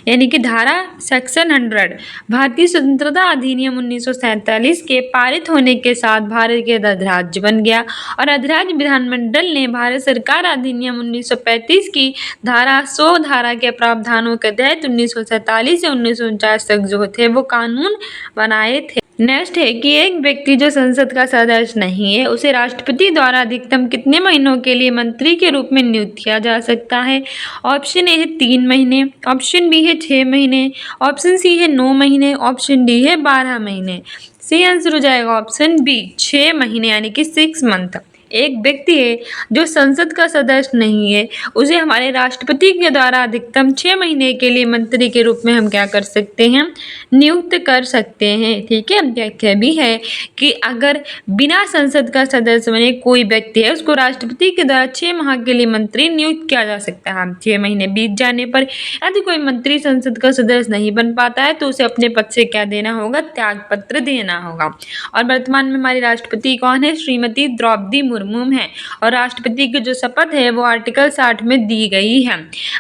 यानी कि धारा सेक्शन 100। भारतीय स्वतंत्रता अधिनियम 1947 के पारित होने के साथ भारत के अधिराज्य बन गया और अधिराज्य विधानमंडल ने भारत सरकार अधिनियम 1935 की धारा 100 धारा के प्रावधानों के तहत 1947 से 1949 तक जो थे वो कानून बनाए थे। नेक्स्ट है कि एक व्यक्ति जो संसद का सदस्य नहीं है उसे राष्ट्रपति द्वारा अधिकतम कितने महीनों के लिए मंत्री के रूप में नियुक्त किया जा सकता है? ऑप्शन ए है 3 महीने, ऑप्शन बी है 6 महीने, ऑप्शन सी है 9 महीने, ऑप्शन डी है 12 महीने। सही आंसर हो जाएगा ऑप्शन बी 6 महीने यानी कि 6 मंथ। एक व्यक्ति है जो संसद का सदस्य नहीं है उसे हमारे राष्ट्रपति के द्वारा अधिकतम 6 महीने के लिए मंत्री के रूप में हम क्या कर सकते हैं? नियुक्त कर सकते हैं। ठीक है। व्याख्या भी है कि अगर बिना संसद का सदस्य बने कोई व्यक्ति है उसको राष्ट्रपति के द्वारा 6 माह के लिए मंत्री नियुक्त किया जा सकता है। 6 महीने बीत जाने पर यदि कोई मंत्री संसद का सदस्य नहीं बन पाता है तो उसे अपने पद से क्या देना होगा? त्याग पत्र देना होगा। और वर्तमान में हमारी राष्ट्रपति कौन है? श्रीमती द्रौपदी मुर्मू है और राष्ट्रपति की जो शपथ है वो आर्टिकल 60 में दी गई है।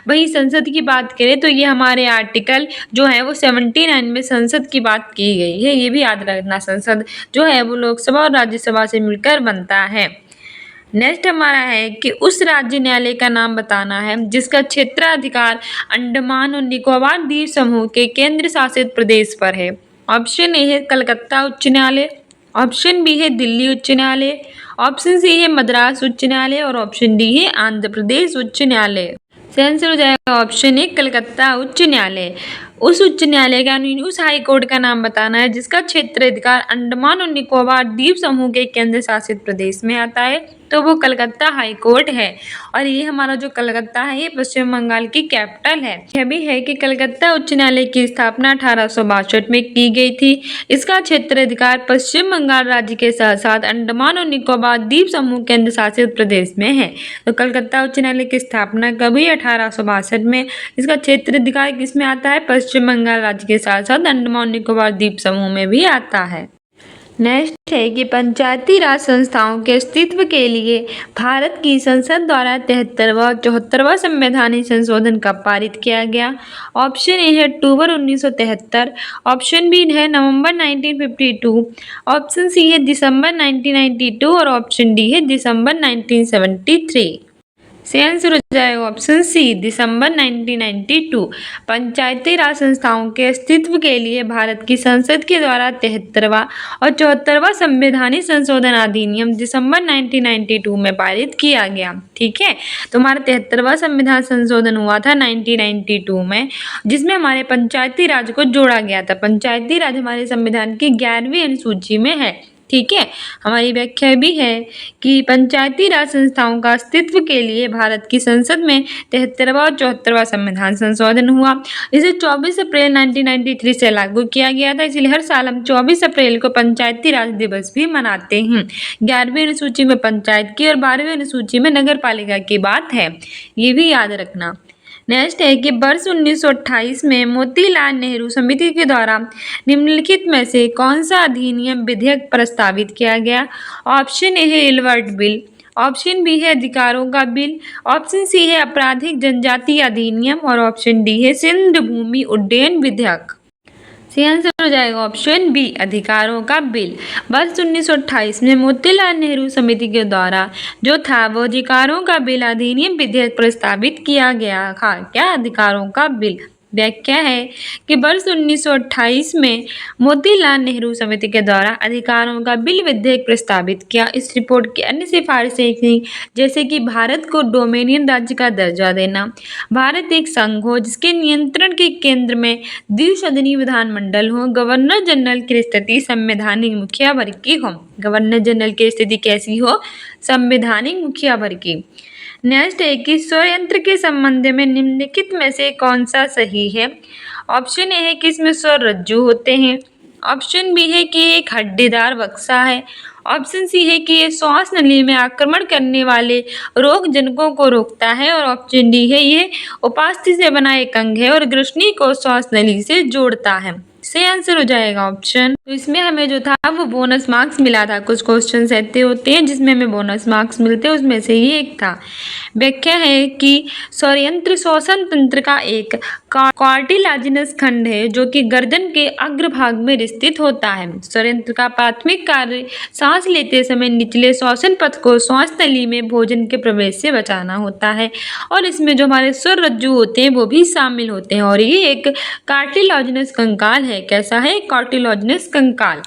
वही संसद की बात करें तो ये हमारे आर्टिकल जो है वो 79 में संसद की बात की गई है। ये भी याद रखना, संसद जो है वो लोकसभा और राज्यसभा से मिलकर बनता है। नेक्स्ट हमारा है कि उस राज्य न्यायालय का नाम बताना है जिसका क्षेत्राधिकार अंडमान और निकोबार द्वीप समूह के केंद्र शासित प्रदेश पर है। ऑप्शन ए है कलकत्ता उच्च न्यायालय, ऑप्शन बी है दिल्ली उच्च न्यायालय, ऑप्शन सी है मद्रास उच्च न्यायालय और ऑप्शन डी है आंध्र प्रदेश उच्च न्यायालय। आंसर हो जाएगा ऑप्शन ए कलकत्ता उच्च न्यायालय। उस उच्च न्यायालय का यानी उस हाई कोर्ट का नाम बताना है जिसका क्षेत्राधिकार अंडमान और निकोबार द्वीप समूह के केंद्र शासित प्रदेश में आता है, तो वो कलकत्ता हाई कोर्ट है। और ये हमारा जो कलकत्ता है ये पश्चिम बंगाल की कैपिटल है। यह भी है कि कलकत्ता उच्च न्यायालय की स्थापना 1862 में की गई थी। इसका क्षेत्राधिकार पश्चिम बंगाल राज्य के साथ साथ अंडमान और निकोबार द्वीप समूह केंद्र शासित प्रदेश में है। तो कलकत्ता उच्च न्यायालय की स्थापना कब हुई? 1862 में। इसका क्षेत्राधिकार किसमें आता है? पश्चिम बंगाल राज्य के साथ साथ अंडमान और निकोबार द्वीप समूह में भी आता है। नेक्स्ट है कि पंचायती राज संस्थाओं के अस्तित्व के लिए भारत की संसद द्वारा 73वां और 74वां संवैधानिक संशोधन कब पारित किया गया? ऑप्शन ए है अक्टूबर 1973, ऑप्शन बी है नवंबर 1952, ऑप्शन सी है दिसंबर 1992 और ऑप्शन डी है दिसंबर 1973। सही आंसर हो जाएगा ऑप्शन सी दिसंबर 1992। पंचायती राज संस्थाओं के अस्तित्व के लिए भारत की संसद के द्वारा 73वां और 74वां संवैधानिक संशोधन अधिनियम दिसंबर 1992 में पारित किया गया। ठीक है, तो हमारा 73वां संविधान संशोधन हुआ था 1992 में, जिसमें हमारे पंचायती राज को जोड़ा गया था। पंचायती राज हमारे संविधान की 11वीं अनुसूची में है। ठीक है, हमारी व्याख्या भी है कि पंचायती राज संस्थाओं का अस्तित्व के लिए भारत की संसद में 73वां और 74वां संविधान संशोधन हुआ। इसे 24 अप्रैल 1993 से लागू किया गया था, इसलिए हर साल हम 24 अप्रैल को पंचायती राज दिवस भी मनाते हैं। 11वीं अनुसूची में पंचायत की और 12वीं अनुसूची में नगर पालिका की बात है, ये भी याद रखना। नेक्स्ट है कि वर्ष 1928 में मोतीलाल नेहरू समिति के द्वारा निम्नलिखित में से कौन सा अधिनियम विधेयक प्रस्तावित किया गया? ऑप्शन ए है इलवर्ट बिल, ऑप्शन बी है अधिकारों का बिल, ऑप्शन सी है आपराधिक जनजाति अधिनियम और ऑप्शन डी है सिंध भूमि उड्डयन विधेयक। सही आंसर हो जाएगा ऑप्शन बी अधिकारों का बिल। वर्ष 1928 में मोतीलाल नेहरू समिति के द्वारा जो था वो अधिकारों का बिल अधिनियम विधेयक प्रस्तावित किया गया था। क्या? अधिकारों का बिल। व्याख्या है कि वर्ष 1928 में मोतीलाल नेहरू समिति के द्वारा अधिकारों का बिल विधेयक प्रस्तावित किया। इस रिपोर्ट की अन्य सिफारिशें थी जैसे कि भारत को डोमिनियन राज्य का दर्जा देना, भारत एक संघ हो जिसके नियंत्रण के केंद्र में द्विसदनीय विधानमंडल हो, गवर्नर जनरल की स्थिति संवैधानिक मुखिया वर्ग की हो। गवर्नर जनरल की स्थिति कैसी हो? संवैधानिक मुखिया वर्ग की। नेक्स्ट है कि स्वयंत्र के संबंध में निम्नलिखित में से कौन सा सही है? ऑप्शन ए है कि इसमें स्वर रज्जु होते हैं, ऑप्शन बी है कि एक हड्डीदार बक्सा है, ऑप्शन सी है कि ये श्वास नली में आक्रमण करने वाले रोग जनकों को रोकता है और ऑप्शन डी है ये उपास्थि से बना एक अंग है और ग्रसनी को श्वास नली से जोड़ता है। सही आंसर हो जाएगा ऑप्शन। तो इसमें हमें जो था वो बोनस मार्क्स मिला था। कुछ क्वेश्चन ऐसे होते हैं जिसमें हमें बोनस मार्क्स मिलते हैं, उसमें से ये एक था। व्याख्या है कि स्वयंत्र श्वसन तंत्र का एक कार्टिलाजिनस खंड है जो कि गर्दन के अग्रभाग में स्थित होता है। स्वयंत्र का प्राथमिक कार्य सांस लेते समय निचले श्वसन पथ को श्वास नली में भोजन के प्रवेश से बचाना होता है और इसमें जो हमारे स्वर रज्जु होते हैं वो भी शामिल होते हैं और ये एक कार्टिलाजिनस कंकाल है। कैसा है? कार्टिलाजिनस कंकाल।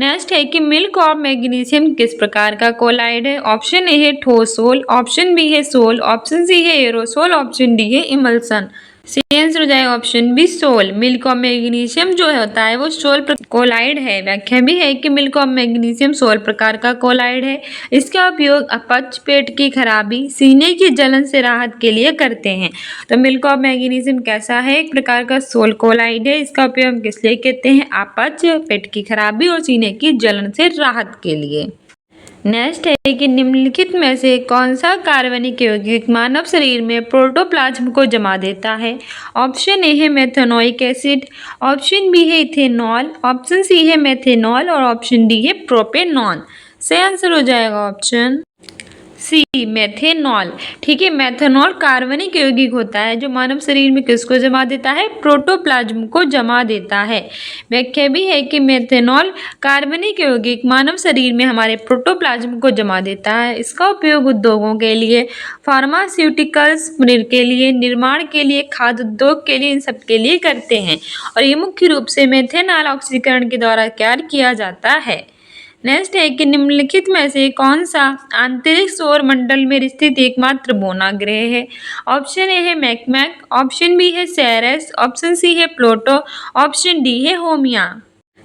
नेक्स्ट है कि मिल्क ऑफ मैग्नीशियम किस प्रकार का कोलाइड है? ऑप्शन ए है ठोस सोल, ऑप्शन बी है सोल, ऑप्शन सी है एरोसोल, ऑप्शन डी है इमल्सन। सही आंसर हो जाएगा option B sol. Milk of magnesium जो होता है वो सोल कोलाइड है। व्याख्या भी है कि मिल्क ऑफ मैग्नीशियम सोल प्रकार का कोलाइड है। इसका उपयोग अपच, पेट की खराबी, सीने की जलन से राहत के लिए करते हैं। तो मिल्क ऑफ मैग्नीशियम कैसा है? एक प्रकार का सोल कोलाइड है। इसका उपयोग किस लिए कहते हैं? अपच, पेट की खराबी और सीने की जलन से राहत के लिए। नेक्स्ट है कि निम्नलिखित में से कौन सा कार्बनिक यौगिक मानव शरीर में प्रोटोप्लाज्म को जमा देता है? ऑप्शन ए है मेथनोइक एसिड, ऑप्शन बी है इथेनॉल, ऑप्शन सी है मेथेनॉल और ऑप्शन डी है प्रोपेनॉन। सही आंसर हो जाएगा ऑप्शन सी मेथेनॉल। ठीक है, मेथेनॉल कार्बनिक यौगिक होता है जो मानव शरीर में किसको जमा देता है? प्रोटोप्लाज्म को जमा देता है। व्याख्या भी है कि मेथेनॉल कार्बनिक यौगिक मानव शरीर में हमारे प्रोटोप्लाज्म को जमा देता है। इसका उपयोग उद्योगों के लिए, फार्मास्यूटिकल्स के लिए, निर्माण के लिए, खाद्य उद्योग के लिए, इन सब के लिए करते हैं और ये मुख्य रूप से मेथेनॉल ऑक्सीकरण के द्वारा तैयार किया जाता है। नेक्स्ट है कि निम्नलिखित में से कौन सा आंतरिक सौर मंडल में स्थित एकमात्र बोना ग्रह है? ऑप्शन ए है मैकमैक, ऑप्शन बी है सेरेस, ऑप्शन सी है प्लूटो, ऑप्शन डी है होमिया।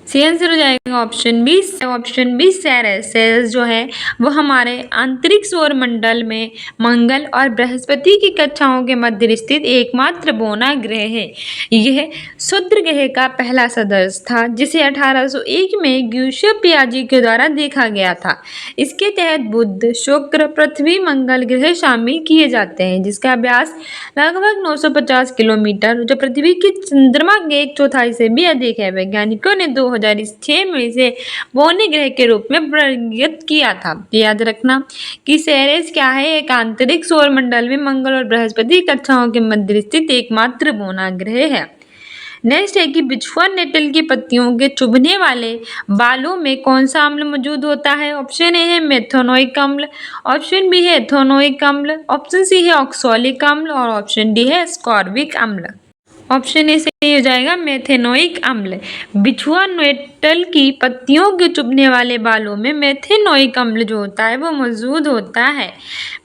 सी आंसर हो जाएगा ऑप्शन बी सेरेस। सेरेस जो है वो हमारे आंतरिक सौर मंडल में मंगल और बृहस्पति की कक्षाओं के मध्य स्थित एकमात्र बोना ग्रह है। यह क्षुद्र ग्रह का पहला सदस्य था जिसे 1801 में ग्यूशियो पियाजी के द्वारा देखा गया था। इसके तहत बुध, शुक्र, पृथ्वी, मंगल ग्रह शामिल किए जाते हैं जिसका व्यास लगभग 950 किलोमीटर जो पृथ्वी की चंद्रमा के 1/4 से भी अधिक है। वैज्ञानिकों ने 2006 में इसे बोने ग्रह के रूप में वर्गीकृत किया था। याद रखना कि सेरेस क्या है, एक आंतरिक सौर मंडल में मंगल और बृहस्पति कक्षाओं के मध्य स्थित एकमात्र बोना ग्रह है। नेक्स्ट है कि बिछुआ नेटल की पत्तियों के चुभने वाले बालों में कौन सा अम्ल मौजूद होता है? ऑप्शन ए है मेथोनोइक अम्ल, ऑप्शन बी है एथोनोइक अम्ल, ऑप्शन सी है ऑक्सोलिक अम्ल और ऑप्शन डी है स्कॉर्बिक अम्ल। ऑप्शन ए सही हो जाएगा मेथेनोइक अम्ल। बिछुआ नेटल की पत्तियों के चुभने वाले बालों में मेथेनोइक अम्ल जो होता है वो मौजूद होता है।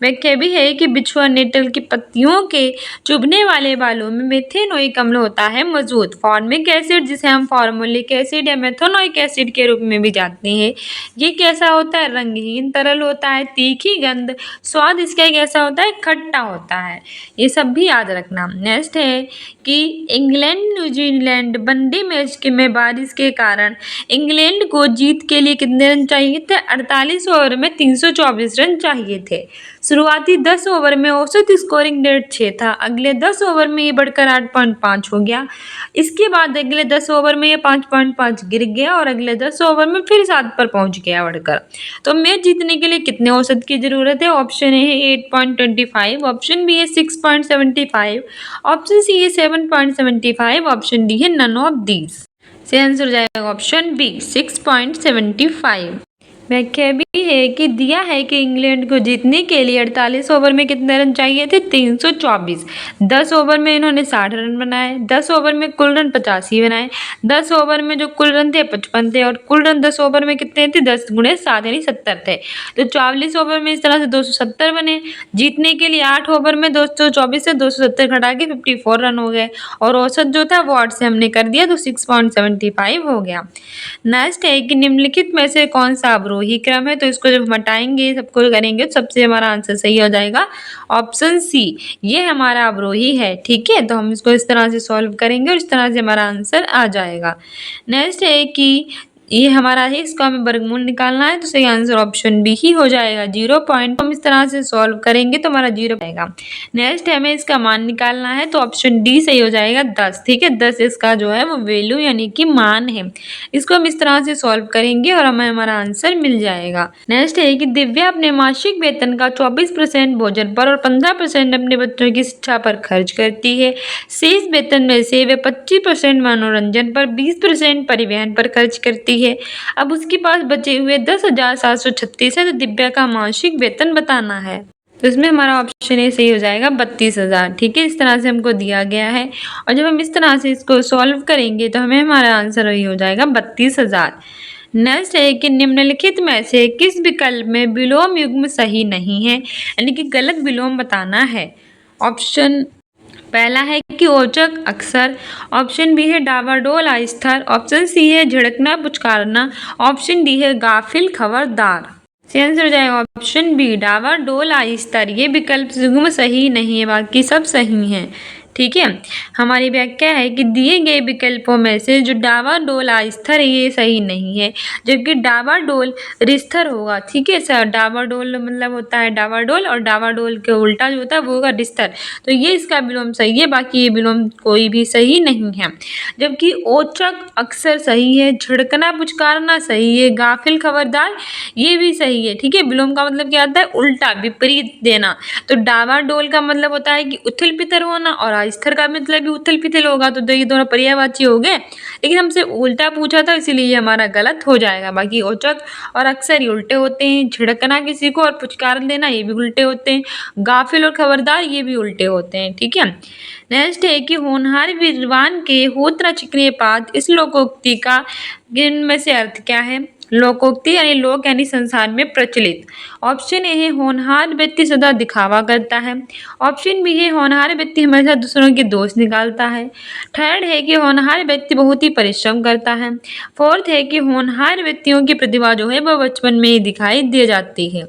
व्याख्या भी है कि बिछुआ नेटल की पत्तियों के चुभने वाले बालों में मेथेनोइक अम्ल होता है मौजूद। फॉर्मिक एसिड जिसे हम फॉर्मुलिक एसिड या मेथेनोइक एसिड के रूप में भी जानते हैं, ये कैसा होता है? रंगहीन तरल होता है, तीखी गंध, स्वाद इसका कैसा होता है? खट्टा होता है। ये सब भी याद रखना। नेक्स्ट है कि इंग्लैंड न्यूजीलैंड वनडे मैच के में बारिश के कारण इंग्लैंड को जीत के लिए कितने रन चाहिए थे? 48 ओवर में 324 रन चाहिए थे। शुरुआती 10 ओवर में औसत स्कोरिंग रेट 6 था। अगले 10 ओवर में ये बढ़कर 8.5 हो गया। इसके बाद अगले 10 ओवर में ये 5.5 गिर गया और अगले 10 ओवर में फिर 7 पर पहुंच गया बढ़कर। तो मैच जीतने के लिए कितने औसत की जरूरत है? ऑप्शन ए है 8.25, ऑप्शन बी है 6.75, ऑप्शन सी है 7.75, ऑप्शन डी है नन ऑफ दीज। से आंसर हो जाएगा ऑप्शन बी 6.75। व्याख्या भी है कि दिया है कि इंग्लैंड को जीतने के लिए 48 ओवर में कितने रन चाहिए थे? 324। 10 ओवर में इन्होंने 60 रन बनाए, 10 ओवर में कुल रन 85 बनाए, 10 ओवर में जो कुल रन थे 55 थे और कुल रन 10 ओवर में कितने थे? 10 गुणे 7 यानी 70 थे। तो 44 ओवर में इस तरह से 270 बने। जीतने के लिए 8 ओवर में 224 से 270 घटा के 54 रन हो गए और औसत जो था वो 8 से हमने कर दिया तो 6.75 हो गया। नेक्स्ट है कि निम्नलिखित में से कौन सा अवरोही क्रम है? तो इसको जब हम हटाएंगे सबको करेंगे तो सबसे हमारा आंसर सही हो जाएगा ऑप्शन सी, ये हमारा अवरोही है। ठीक है, तो हम इसको इस तरह से सॉल्व करेंगे और इस तरह से हमारा आंसर आ जाएगा। नेक्स्ट है कि ये हमारा है, इसको हमें वर्गमूल निकालना है तो सही आंसर ऑप्शन बी ही हो जाएगा। 0 पॉइंट हम इस तरह से सॉल्व करेंगे तो हमारा 0 आएगा। नेक्स्ट हमें इसका मान निकालना है तो ऑप्शन डी सही हो जाएगा 10। ठीक है, 10 इसका जो है वो वैल्यू यानी कि मान है। इसको हम इस तरह से सॉल्व करेंगे और हमें हमारा आंसर मिल जाएगा। नेक्स्ट है कि दिव्या अपने मासिक वेतन का 24% भोजन पर और 15% अपने बच्चों की शिक्षा पर खर्च करती है। शेष वेतन में से वे 25% मनोरंजन पर, 20% परिवहन पर खर्च करती है। अब उसके पास बचे हुए 10,736 है तो दिव्या का मासिक वेतन बताना है। तो इसमें हमारा ऑप्शन ए सही हो जाएगा 32,000। ठीक है, इस तरह से हमको दिया गया है और जब हम इस तरह से इसको सॉल्व करेंगे तो हमें हमारा आंसर वही हो जाएगा 32,000। नेक्स्ट है कि निम्नलिखित में से किस विकल्प में विलोम युग्म सही नहीं है, यानी कि गलत विलोम बताना है। ऑप्शन पहला है कि औचक अक्सर, ऑप्शन बी है डावाडोल आइस्थर, ऑप्शन सी है झिड़कना पुचकारना, ऑप्शन डी है गाफिल खबरदार। आंसर हो जाएगा ऑप्शन बी डावाडोल आइस्थर। ये विकल्प युग्म सही नहीं है, बाकी सब सही हैं। ठीक है, हमारी व्याख्या है कि दिए गए विकल्पों में से जो डावाडोल आइस्थर है ये सही नहीं है, जबकि डावाडोल रिस्थर होगा। ठीक है सर, डावाडोल मतलब होता है डावाडोल और डावाडोल के उल्टा जो होता है वो होगा रिस्थर। तो ये इसका विलोम सही है, बाकी ये विलोम कोई भी सही नहीं है। जबकि औचक अक्सर सही है, झिड़कना पुचकारना सही है, गाफिल खबरदार ये भी सही है। ठीक है, विलोम का मतलब क्या आता है? उल्टा, विपरीत देना। तो डावाडोल का मतलब होता है कि उथल पिथल होना और आइस्थर का मतलब भी उथल पिथल होगा, तो ये दोनों पर्यायवाची हो गए। लेकिन हमसे उल्टा पूछा था इसीलिए ये हमारा गलत हो जाएगा। बाकी औचक और अक्सर ही उल्टे होते हैं, झिड़कना किसी को और पुचकार देना ये भी उल्टे होते हैं, गाफिल और खबरदार ये भी उल्टे होते हैं। ठीक है, नेक्स्ट है कि होनहार विद्वान के होत न चिकने पात इस लोकोक्ति का इनमें से अर्थ क्या है। लोकोक्ति यानी लोक यानी संसार में प्रचलित। ऑप्शन ए है होनहार व्यक्ति सदा दिखावा करता है। ऑप्शन बी है होनहार व्यक्ति हमेशा दूसरों के दोष निकालता है। थर्ड है कि होनहार व्यक्ति बहुत ही परिश्रम करता है। फोर्थ है कि होनहार व्यक्तियों की प्रतिभा जो है वह बचपन में ही दिखाई दे जाती है।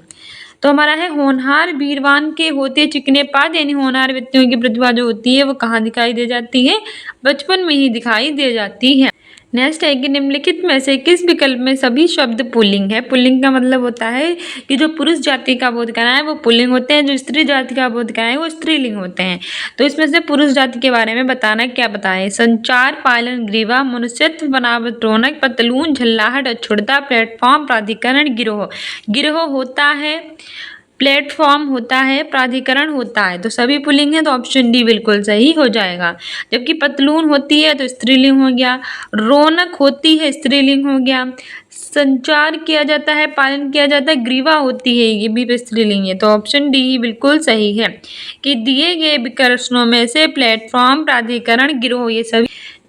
तो हमारा है होनहार वीरवान के होते चिकने पात, यानी होनहार व्यक्तियों की प्रतिभा जो होती है वो कहाँ दिखाई दे जाती है, बचपन में ही दिखाई दे जाती है। नेक्स्ट है कि निम्नलिखित में से किस विकल्प में सभी शब्द पुल्लिंग है। पुल्लिंग का मतलब होता है कि जो पुरुष जाति का बोध कराएं वो पुल्लिंग होते हैं, जो स्त्री जाति का बोध कराएं वो स्त्रीलिंग होते हैं। तो इसमें से पुरुष जाति के बारे में बताना, क्या बताएं। संचार, पालन, ग्रीवा, मनुष्यत्व, बनावट, रौनक, पतलून, झल्लाहट, अछूतता, प्लेटफॉर्म, प्राधिकरण, गिरोह। गिरोह होता है, प्लेटफॉर्म होता है, प्राधिकरण होता है। तो सभी पुल्लिंग है, तो ऑप्शन डी बिल्कुल सही हो जाएगा। जबकि पतलून होती है तो स्त्रीलिंग हो गया, रौनक होती है स्त्रीलिंग हो गया, संचार किया जाता है, पालन किया जाता है, ग्रीवा होती है, ये भी स्त्रीलिंग है। तो ऑप्शन डी ही बिल्कुल सही है कि दिए गए विकर्षणों में से प्लेटफॉर्म, प्राधिकरण, गिरोह ये सभी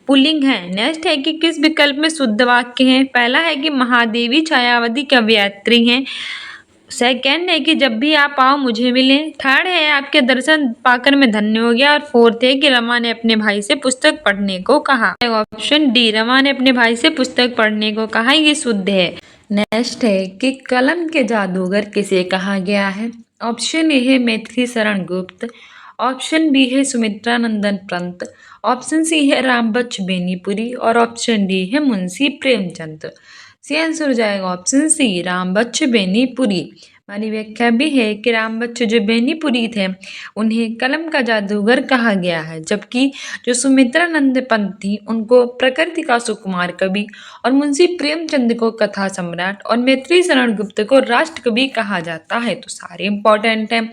पुल्लिंग है। नेक्स्ट है कि किस विकल्प में शुद्ध वाक्य है। पहला है कि महादेवी छायावती कवयित्री हैं। सेकेंड है कि जब भी आप आओ मुझे मिले। थर्ड है आपके दर्शन पाकर मैं धन्य हो गया। और फोर्थ है कि रमा ने अपने भाई से पुस्तक पढ़ने को कहा। ऑप्शन डी, रमा ने अपने भाई से पुस्तक पढ़ने को कहा, ये शुद्ध है। नेक्स्ट है कि कलम के जादूगर किसे कहा गया है। ऑप्शन ए है मैथिली शरण गुप्त। ऑप्शन बी है सुमित्रा नंदन पंत। ऑप्शन सी है रामबक्ष बेनीपुरी। और ऑप्शन डी है मुंशी प्रेमचंद। सी आंसर हो जाएगा ऑप्शन सी, रामबक्ष बेनीपुरी। हमारी व्याख्या भी है कि रामबक्ष जो बेनीपुरी थे उन्हें कलम का जादूगर कहा गया है, जबकि जो सुमित्रानंद पंत थी उनको प्रकृति का सुकुमार कवि, और मुंशी प्रेमचंद को कथा सम्राट, और मैथिली शरण गुप्त को राष्ट्र कवि कहा जाता है। तो सारे इंपॉर्टेंट हैं।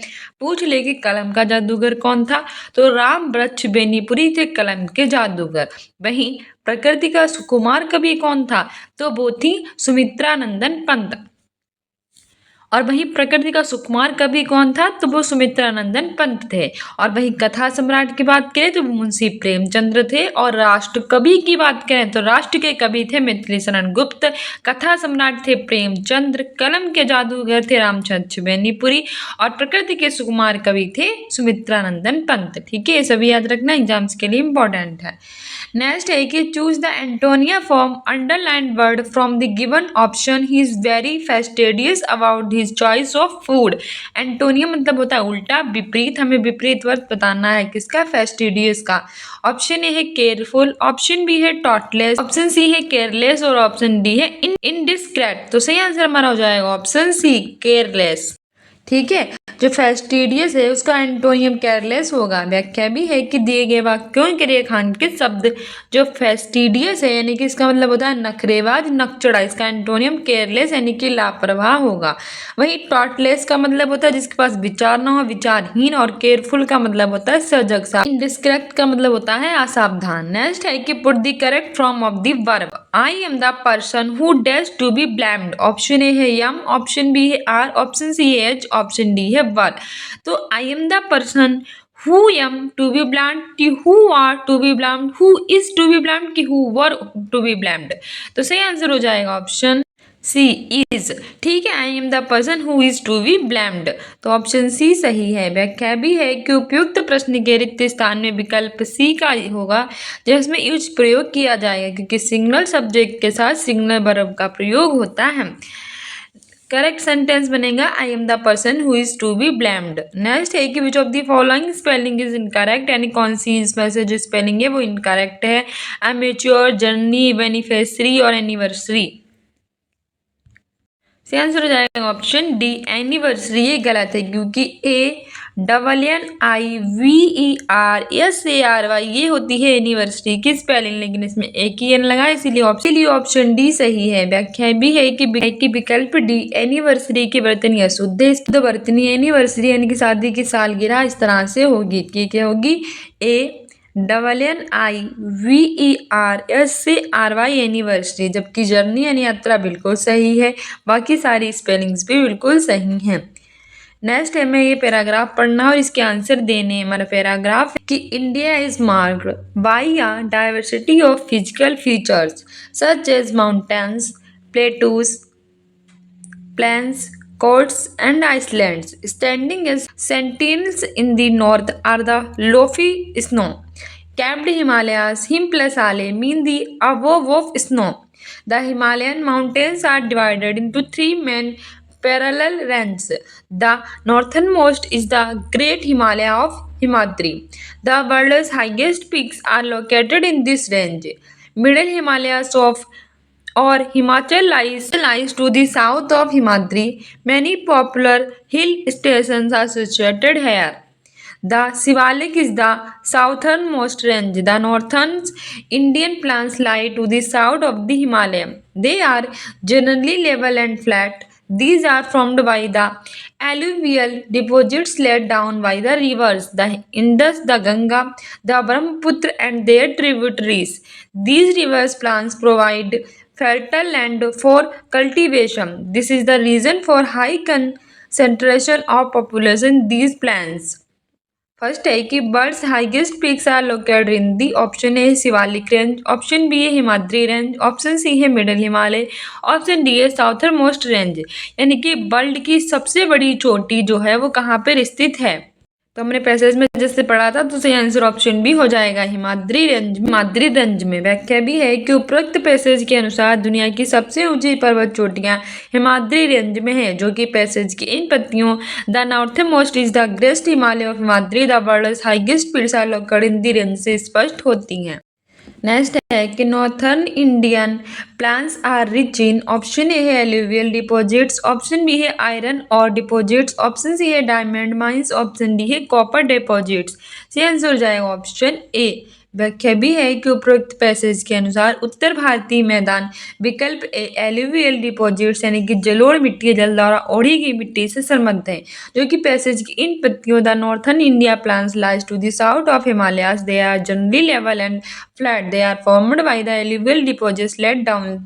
पूछ ले कि कलम का जादूगर कौन था, तो रामबक्ष बेनीपुरी थे कलम के जादूगर। वहीं प्रकृति का सुकुमार कवि कौन था, तो वो थी सुमित्रा नंदन पंत। और वहीं प्रकृति का सुकुमार कवि कौन था, तो वो सुमित्रा नंदन पंत थे। और वहीं कथा सम्राट की बात करें तो वो मुंशी प्रेमचंद्र थे। और राष्ट्र कवि की बात करें तो राष्ट्र के कवि थे मैथिली शरण गुप्त, कथा सम्राट थे प्रेमचंद्र, कलम के जादूगर थे रामचंद्र बेनीपुरी, और प्रकृति के सुकुमार कवि थे सुमित्रा नंदन पंत। ठीक है, ये सभी याद रखना, एग्जाम्स के लिए इंपॉर्टेंट है। नेक्स्ट है कि choose the antonym form underline word from the given option. He is very fastidious about his choice of food. Antonym मतलब होता है उल्टा, विपरीत। हमें विपरीत वर्ड बताना है किसका, फेस्टिडियस का। ऑप्शन ए है केयरफुल, ऑप्शन बी है टॉटलेस, ऑप्शन सी है केयरलेस, और ऑप्शन डी है इनडिस्क्रेट। तो सही आंसर हमारा हो जाएगा ऑप्शन सी, केयरलेस। ठीक है, जो फेस्टिडियस है उसका एंटोनियम केयरलेस होगा। व्याख्या भी है कि दिए गए वाक्यों के रेखांकित शब्द जो फेस्टिडियस है यानी कि इसका मतलब होता है नखरेबाज, नकचड़ा, इसका एंटोनियम केयरलेस यानी कि लापरवाह होगा। वहीं टॉटलेस का मतलब होता है जिसके पास विचार ना हो, विचारहीन। और केयरफुल का मतलब होता है सजग सा। इनडिस्क्रेट का मतलब होता है असावधान। नेक्स्ट है कि put the correct form of the verb. I am the person who dash to be blamed. Option A है यम, ऑप्शन बी है आर, ऑप्शन सी है एच, ऑप्शन डी है वर। तो I am the person who am to be blamed, कि who are to be blamed, who is to be blamed, कि who were to be blamed। तो सही answer हो जाएगा option C, is. ठीक है, I am the person who is to be blamed. तो option C सही है। व्याख्या भी है कि उपयुक्त प्रश्न के रिक्त स्थान में विकल्प सी का होगा जिसमें यूज प्रयोग किया जाएगा, क्योंकि सिंगल सब्जेक्ट के साथ सिंगल वर्ब का प्रयोग होता है। करेक्ट सेंटेंस बनेगा I am the person who is to be blamed. Next है कि which of the following spelling is incorrect, यानी कौन सी इसमें से जो स्पेलिंग है वो इनकरेक्ट है। एमेच्योर, जर्नी, बेनिफिशियरी और एनिवर्सरी। सही आंसर हो जाएगा ऑप्शन डी, एनिवर्सरी। ये गलत है क्योंकि ANNIVERSARY ये होती है एनिवर्सरी की स्पेलिंग, लेकिन इसमें एक ही एन लगा इसीलिए ऑप्शन डी सही है। व्याख्या भी है कि विकल्प डी एनिवर्सरी की वर्तनी अशुद्ध है। तो वर्तनी एनिवर्सरी यानी कि शादी की सालगिरह इस तरह से होगी कि क्या होगी, ANNIVERSARY एनिवर्सरी। जबकि जर्नी यानी यात्रा बिल्कुल सही है, बाकी सारी स्पेलिंग्स भी बिल्कुल सही हैं। नेक्स्ट है मैं ये पैराग्राफ पढ़ना और इसके आंसर देने। हमारा पैराग्राफ है कि India is marked by a diversity of physical features such as mountains, plateaus, plains, coasts, and islands. Standing as sentinels in the north are the lofty snow-capped Himalayas. Him plus Ale mean the above of snow. The Himalayan mountains are divided into three main parallel ranges. The northernmost is the Great Himalaya of Himadri. The world's highest peaks are located in this range. Middle Himalayas of or Himachal lies to the south of Himadri. Many popular hill stations are situated here. The Shivalik is the southernmost range. The northern Indian plains lie to the south of the Himalaya. They are generally level and flat. These are formed by the alluvial deposits laid down by the rivers, the Indus, the Ganga, the Brahmaputra, and their tributaries. These rivers plants provide fertile land for cultivation. This is the reason for high concentration of population in these plains. First है कि world's highest peaks are located in the option A Shivalik range, option B है Himadri range, option C है middle Himalaya, option D है साउथर most range. यानी कि world की सबसे बड़ी चोटी जो है वो कहाँ पर स्थित है। तो हमने पैसेज में जैसे पढ़ा था तो सही आंसर ऑप्शन बी हो जाएगा हिमाद्री रेंज में। व्याख्या भी है कि उपरोक्त पैसेज के अनुसार दुनिया की सबसे ऊंची पर्वत चोटियां हिमाद्री रेंज में है, जो कि पैसेज की इन पंक्तियों the northern most is the greatest Himalaya of Himadri the world's highest peaks are located in the range से स्पष्ट होती हैं। नेक्स्ट है कि northern Indian plains are rich in, option A है एलुवियल डिपॉजिट्स, ऑप्शन बी है iron ore deposits, option C है diamond mines, option D है कॉपर डिपॉजिट्स। सही आंसर हो जाएगा ऑप्शन ए। व्याख्या भी है कि उपरोक्त पैसेज के अनुसार उत्तर भारतीय मैदान विकल्प ए एलुवियल डिपॉजिट्स यानी कि जलोढ़ मिट्टी जल द्वारा ओढ़ी गई मिट्टी से संबद्ध है, जो कि पैसेज की इन पत्तियों the northern India plains lies to the south of Himalayas. They are generally level and flat. They are formed by the alluvial deposits let down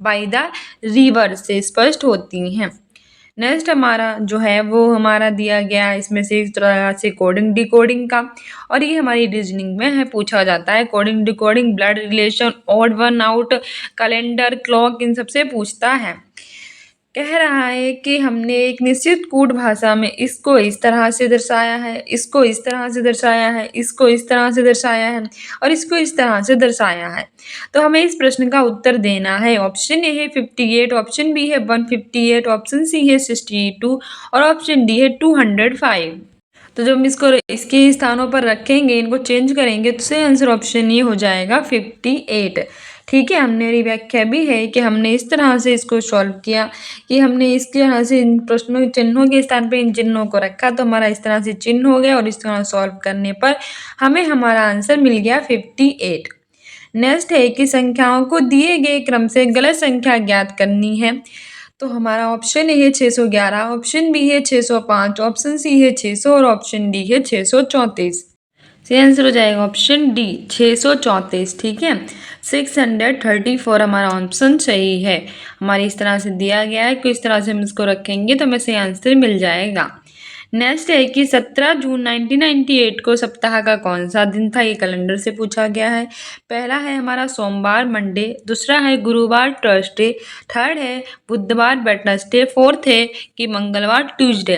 by the river से स्पष्ट होती हैं। नेक्स्ट हमारा जो है वो हमारा दिया गया है इसमें से इस तरह से कोडिंग डिकोडिंग का, और ये हमारी रीजनिंग में है पूछा जाता है। Coding decoding, blood relation, odd one out, calendar, clock, इन सबसे पूछता है। कह रहा है कि हमने एक निश्चित कूट भाषा में इसको इस तरह से दर्शाया है, इसको इस तरह से दर्शाया है, इसको इस तरह से दर्शाया है और इसको इस तरह से दर्शाया है। तो हमें इस प्रश्न का उत्तर देना है। ऑप्शन ए है 58, ऑप्शन बी है 158, ऑप्शन सी है 62 और ऑप्शन डी है 205। तो जब हम इसको इसके स्थानों पर रखेंगे, इनको चेंज करेंगे तो सही आंसर ऑप्शन ये हो जाएगा 58। ठीक है, हमने व्याख्या भी है कि हमने इस तरह से इसको सॉल्व किया कि हमने इस तरह से इन प्रश्नों चिन्हों के स्थान पर इन चिन्हों को रखा तो हमारा इस तरह से चिन्ह हो गया और इस तरह सॉल्व करने पर हमें हमारा आंसर मिल गया 58। नेक्स्ट है कि संख्याओं को दिए गए क्रम से गलत संख्या ज्ञात करनी है। तो हमारा ऑप्शन ए है 611, ऑप्शन बी है 605, ऑप्शन सी है 600 और ऑप्शन डी है 634। सही आंसर हो जाएगा ऑप्शन डी 634। ठीक है, 634 हमारा ऑप्शन सही है। हमारी इस तरह से दिया गया है कि इस तरह से हम इसको रखेंगे तो हमें सही आंसर मिल जाएगा। नेक्स्ट है कि 17 जून 1998 को सप्ताह का कौन सा दिन था, ये कैलेंडर से पूछा गया है। पहला है हमारा सोमवार मंडे, दूसरा है गुरुवार थर्सडे, थर्ड है बुधवार वेडनेसडे, फोर्थ है कि मंगलवार ट्यूसडे।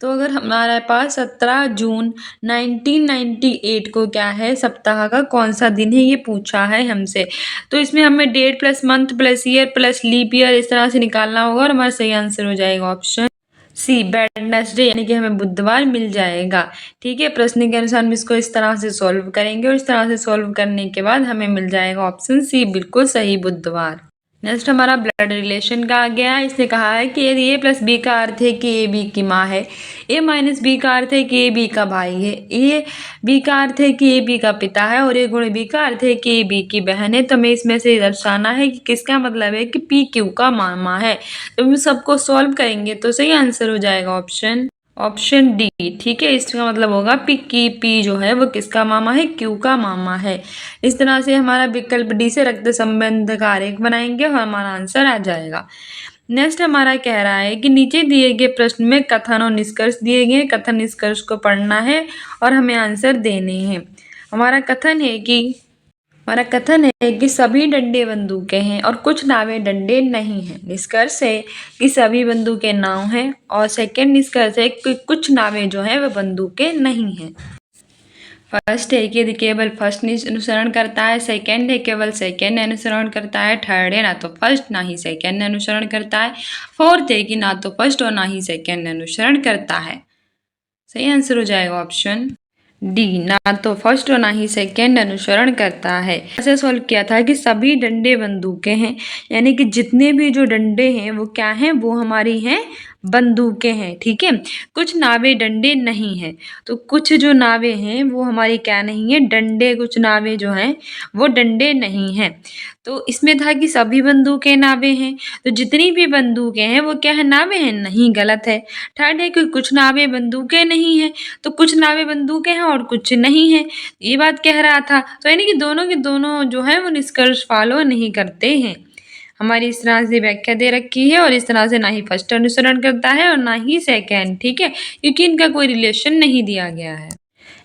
तो अगर हमारे पास 17 जून 1998 को क्या है सप्ताह का कौन सा दिन है ये पूछा है हमसे, तो इसमें हमें date plus month plus year plus leap year इस तरह से निकालना होगा और हमारा सही आंसर हो जाएगा ऑप्शन सी वेडनेसडे यानी कि हमें बुधवार मिल जाएगा। ठीक है, प्रश्न के अनुसार हम इसको इस तरह से सॉल्व करेंगे और इस तरह से सॉल्व करने के बाद हमें मिल जाएगा ऑप्शन सी बिल्कुल सही बुधवार। नेक्स्ट हमारा ब्लड रिलेशन का आ गया है। इसने कहा है कि यदि ए प्लस बी का अर्थ है कि ए बी की माँ है, ए माइनस बी का अर्थ है कि ए बी का भाई है, ए बी का अर्थ है कि ए बी का पिता है और ए गुण बी का अर्थ है कि ए बी की बहन है, तो हमें इसमें से दर्शाना है कि किसका मतलब है कि पी क्यू का मामा है। तो हम सबको सॉल्व करेंगे तो सही आंसर हो जाएगा ऑप्शन डी। ठीक है, इसका मतलब होगा पी जो है वो किसका मामा है, क्यू का मामा है। इस तरह से हमारा विकल्प डी से रक्त संबंध का आरेख बनाएंगे और हमारा आंसर आ जाएगा। नेक्स्ट हमारा कह रहा है कि नीचे दिए गए प्रश्न में कथन और निष्कर्ष दिए गए, कथन निष्कर्ष को पढ़ना है और हमें आंसर देने हैं। हमारा कथन है कि हमारा कथन है कि सभी डंडे बंदूकें हैं और कुछ नावें डंडे नहीं हैं। निष्कर्ष है कि सभी बंदूकें नाव हैं और सेकंड निष्कर्ष है कि कुछ नावें जो हैं वह बंदूकें नहीं हैं। फर्स्ट है कि यदि केवल फर्स्ट अनुसरण करता है, सेकंड है केवल सेकंड अनुसरण करता है, थर्ड है ना तो फर्स्ट ना ही सेकंड अनुसरण करता है, फोर्थ है कि ना तो फर्स्ट और ना ही सेकंड अनुसरण करता है। सही आंसर हो जाएगा ऑप्शन डी, ना तो फर्स्ट और ना ही सेकंड अनुसरण करता है। ऐसे सॉल्व किया था कि सभी डंडे बंदूकें हैं, यानी कि जितने भी जो डंडे हैं वो क्या हैं, वो हमारी हैं बंदूकें हैं। ठीक है, कुछ नावें डंडे नहीं हैं, तो कुछ जो नावें हैं वो हमारी क्या नहीं है, डंडे, कुछ नावें जो हैं वो डंडे नहीं हैं। तो इसमें था कि सभी बंदूकें नावें हैं, तो जितनी भी बंदूकें हैं वो क्या है, नावें हैं, नहीं, गलत है। थर्ड है कि कुछ नावें बंदूकें नहीं हैं, तो कुछ नावें बंदूकें हैं और कुछ नहीं है, ये बात कह रहा था। तो यानी कि दोनों के दोनों जो है वो निष्कर्ष फॉलो नहीं करते हैं। हमारी इस तरह से व्याख्या दे रखी है और इस तरह से ना ही फर्स्ट अनुसरण करता है और ना ही सेकंड। ठीक है, क्योंकि इनका कोई रिलेशन नहीं दिया गया है।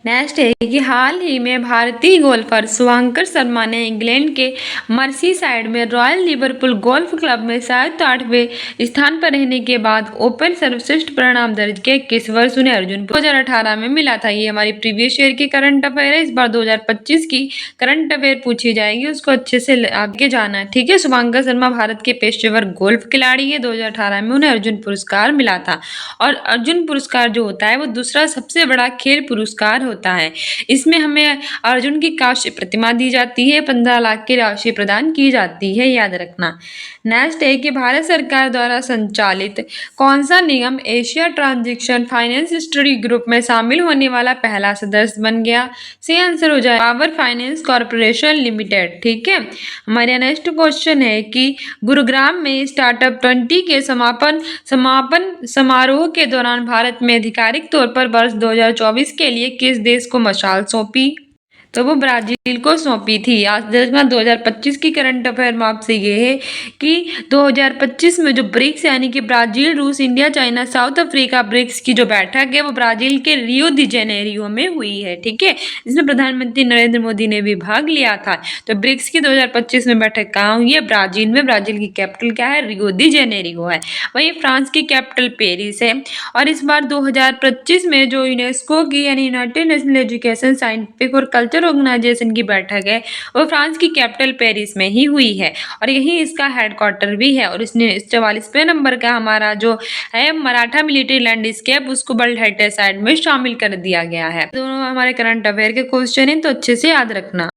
नेक्स्ट है कि हाल ही में भारतीय गोल्फर शुभंकर शर्मा ने इंग्लैंड के मर्सीसाइड में रॉयल लिवरपूल गोल्फ क्लब में शायद 8वें स्थान पर रहने के बाद ओपन सर्वश्रेष्ठ परिणाम दर्ज किए। किस वर्ष उन्हें अर्जुन 2018 में मिला था। ये हमारी प्रीवियस ईयर की करंट अफेयर है, इस बार 2025 की करंट अफेयर पूछी जाएगी, उसको अच्छे से आगे जाना है। ठीक है, शुभंकर शर्मा भारत के पेशेवर गोल्फ खिलाड़ी है। 2018 में उन्हें अर्जुन पुरस्कार मिला था और अर्जुन पुरस्कार जो होता है वो दूसरा सबसे बड़ा खेल पुरस्कार होता है। इसमें हमें अर्जुन की कांस्य प्रतिमा दी जाती है, 15 लाख की राशि प्रदान की जाती है, याद रखना। नेक्स्ट है कि भारत सरकार द्वारा संचालित कौन सा निगम Asia transition finance study group में शामिल होने वाला पहला सदस्य बन गया। सही आंसर हो जाए पावर फाइनेंस कॉर्पोरेशन लिमिटेड। ठीक है, हमारे नेक्स्ट क्वेश्चन है कि गुरुग्राम में स्टार्टअप 20 के समापन समारोह के दौरान भारत में आधिकारिक तौर पर वर्ष 2024 के लिए किस देश को मशाल सौंपी। तो वो ब्राजील को सौंपी थी। आज 2025 की करंट अफेयर में आपसे ये है कि 2025 में जो ब्रिक्स यानी कि ब्राजील, रूस, India, China, South Africa BRICS की जो बैठक है वो ब्राजील के रियो दी जेनेरियो में हुई है। ठीक है, इसमें प्रधानमंत्री नरेंद्र मोदी ने भी भाग लिया था। तो ब्रिक्स की 2025 में बैठक कहाँ हुई है, ब्राजील में। ब्राजील की कैपिटल क्या है, रियो दी जेनेरियो है। वही फ्रांस की कैपिटल पेरिस है। और इस बार 2025 में जो यूनेस्को की यानी यूनाइटेड नेशनल एजुकेशन, साइंटिफिक और कल्चर ऑर्गेनाइजेशन की बैठक है वो फ्रांस की कैपिटल पेरिस में ही हुई है और यही इसका हेडक्वार्टर भी है। और इसने 44वें नंबर का हमारा जो है मराठा मिलिट्री लैंडस्केप उसको वर्ल्ड हेरिटेज साइट में शामिल कर दिया गया है। दोनों हमारे करंट अफेयर के क्वेश्चन हैं, तो अच्छे से याद रखना।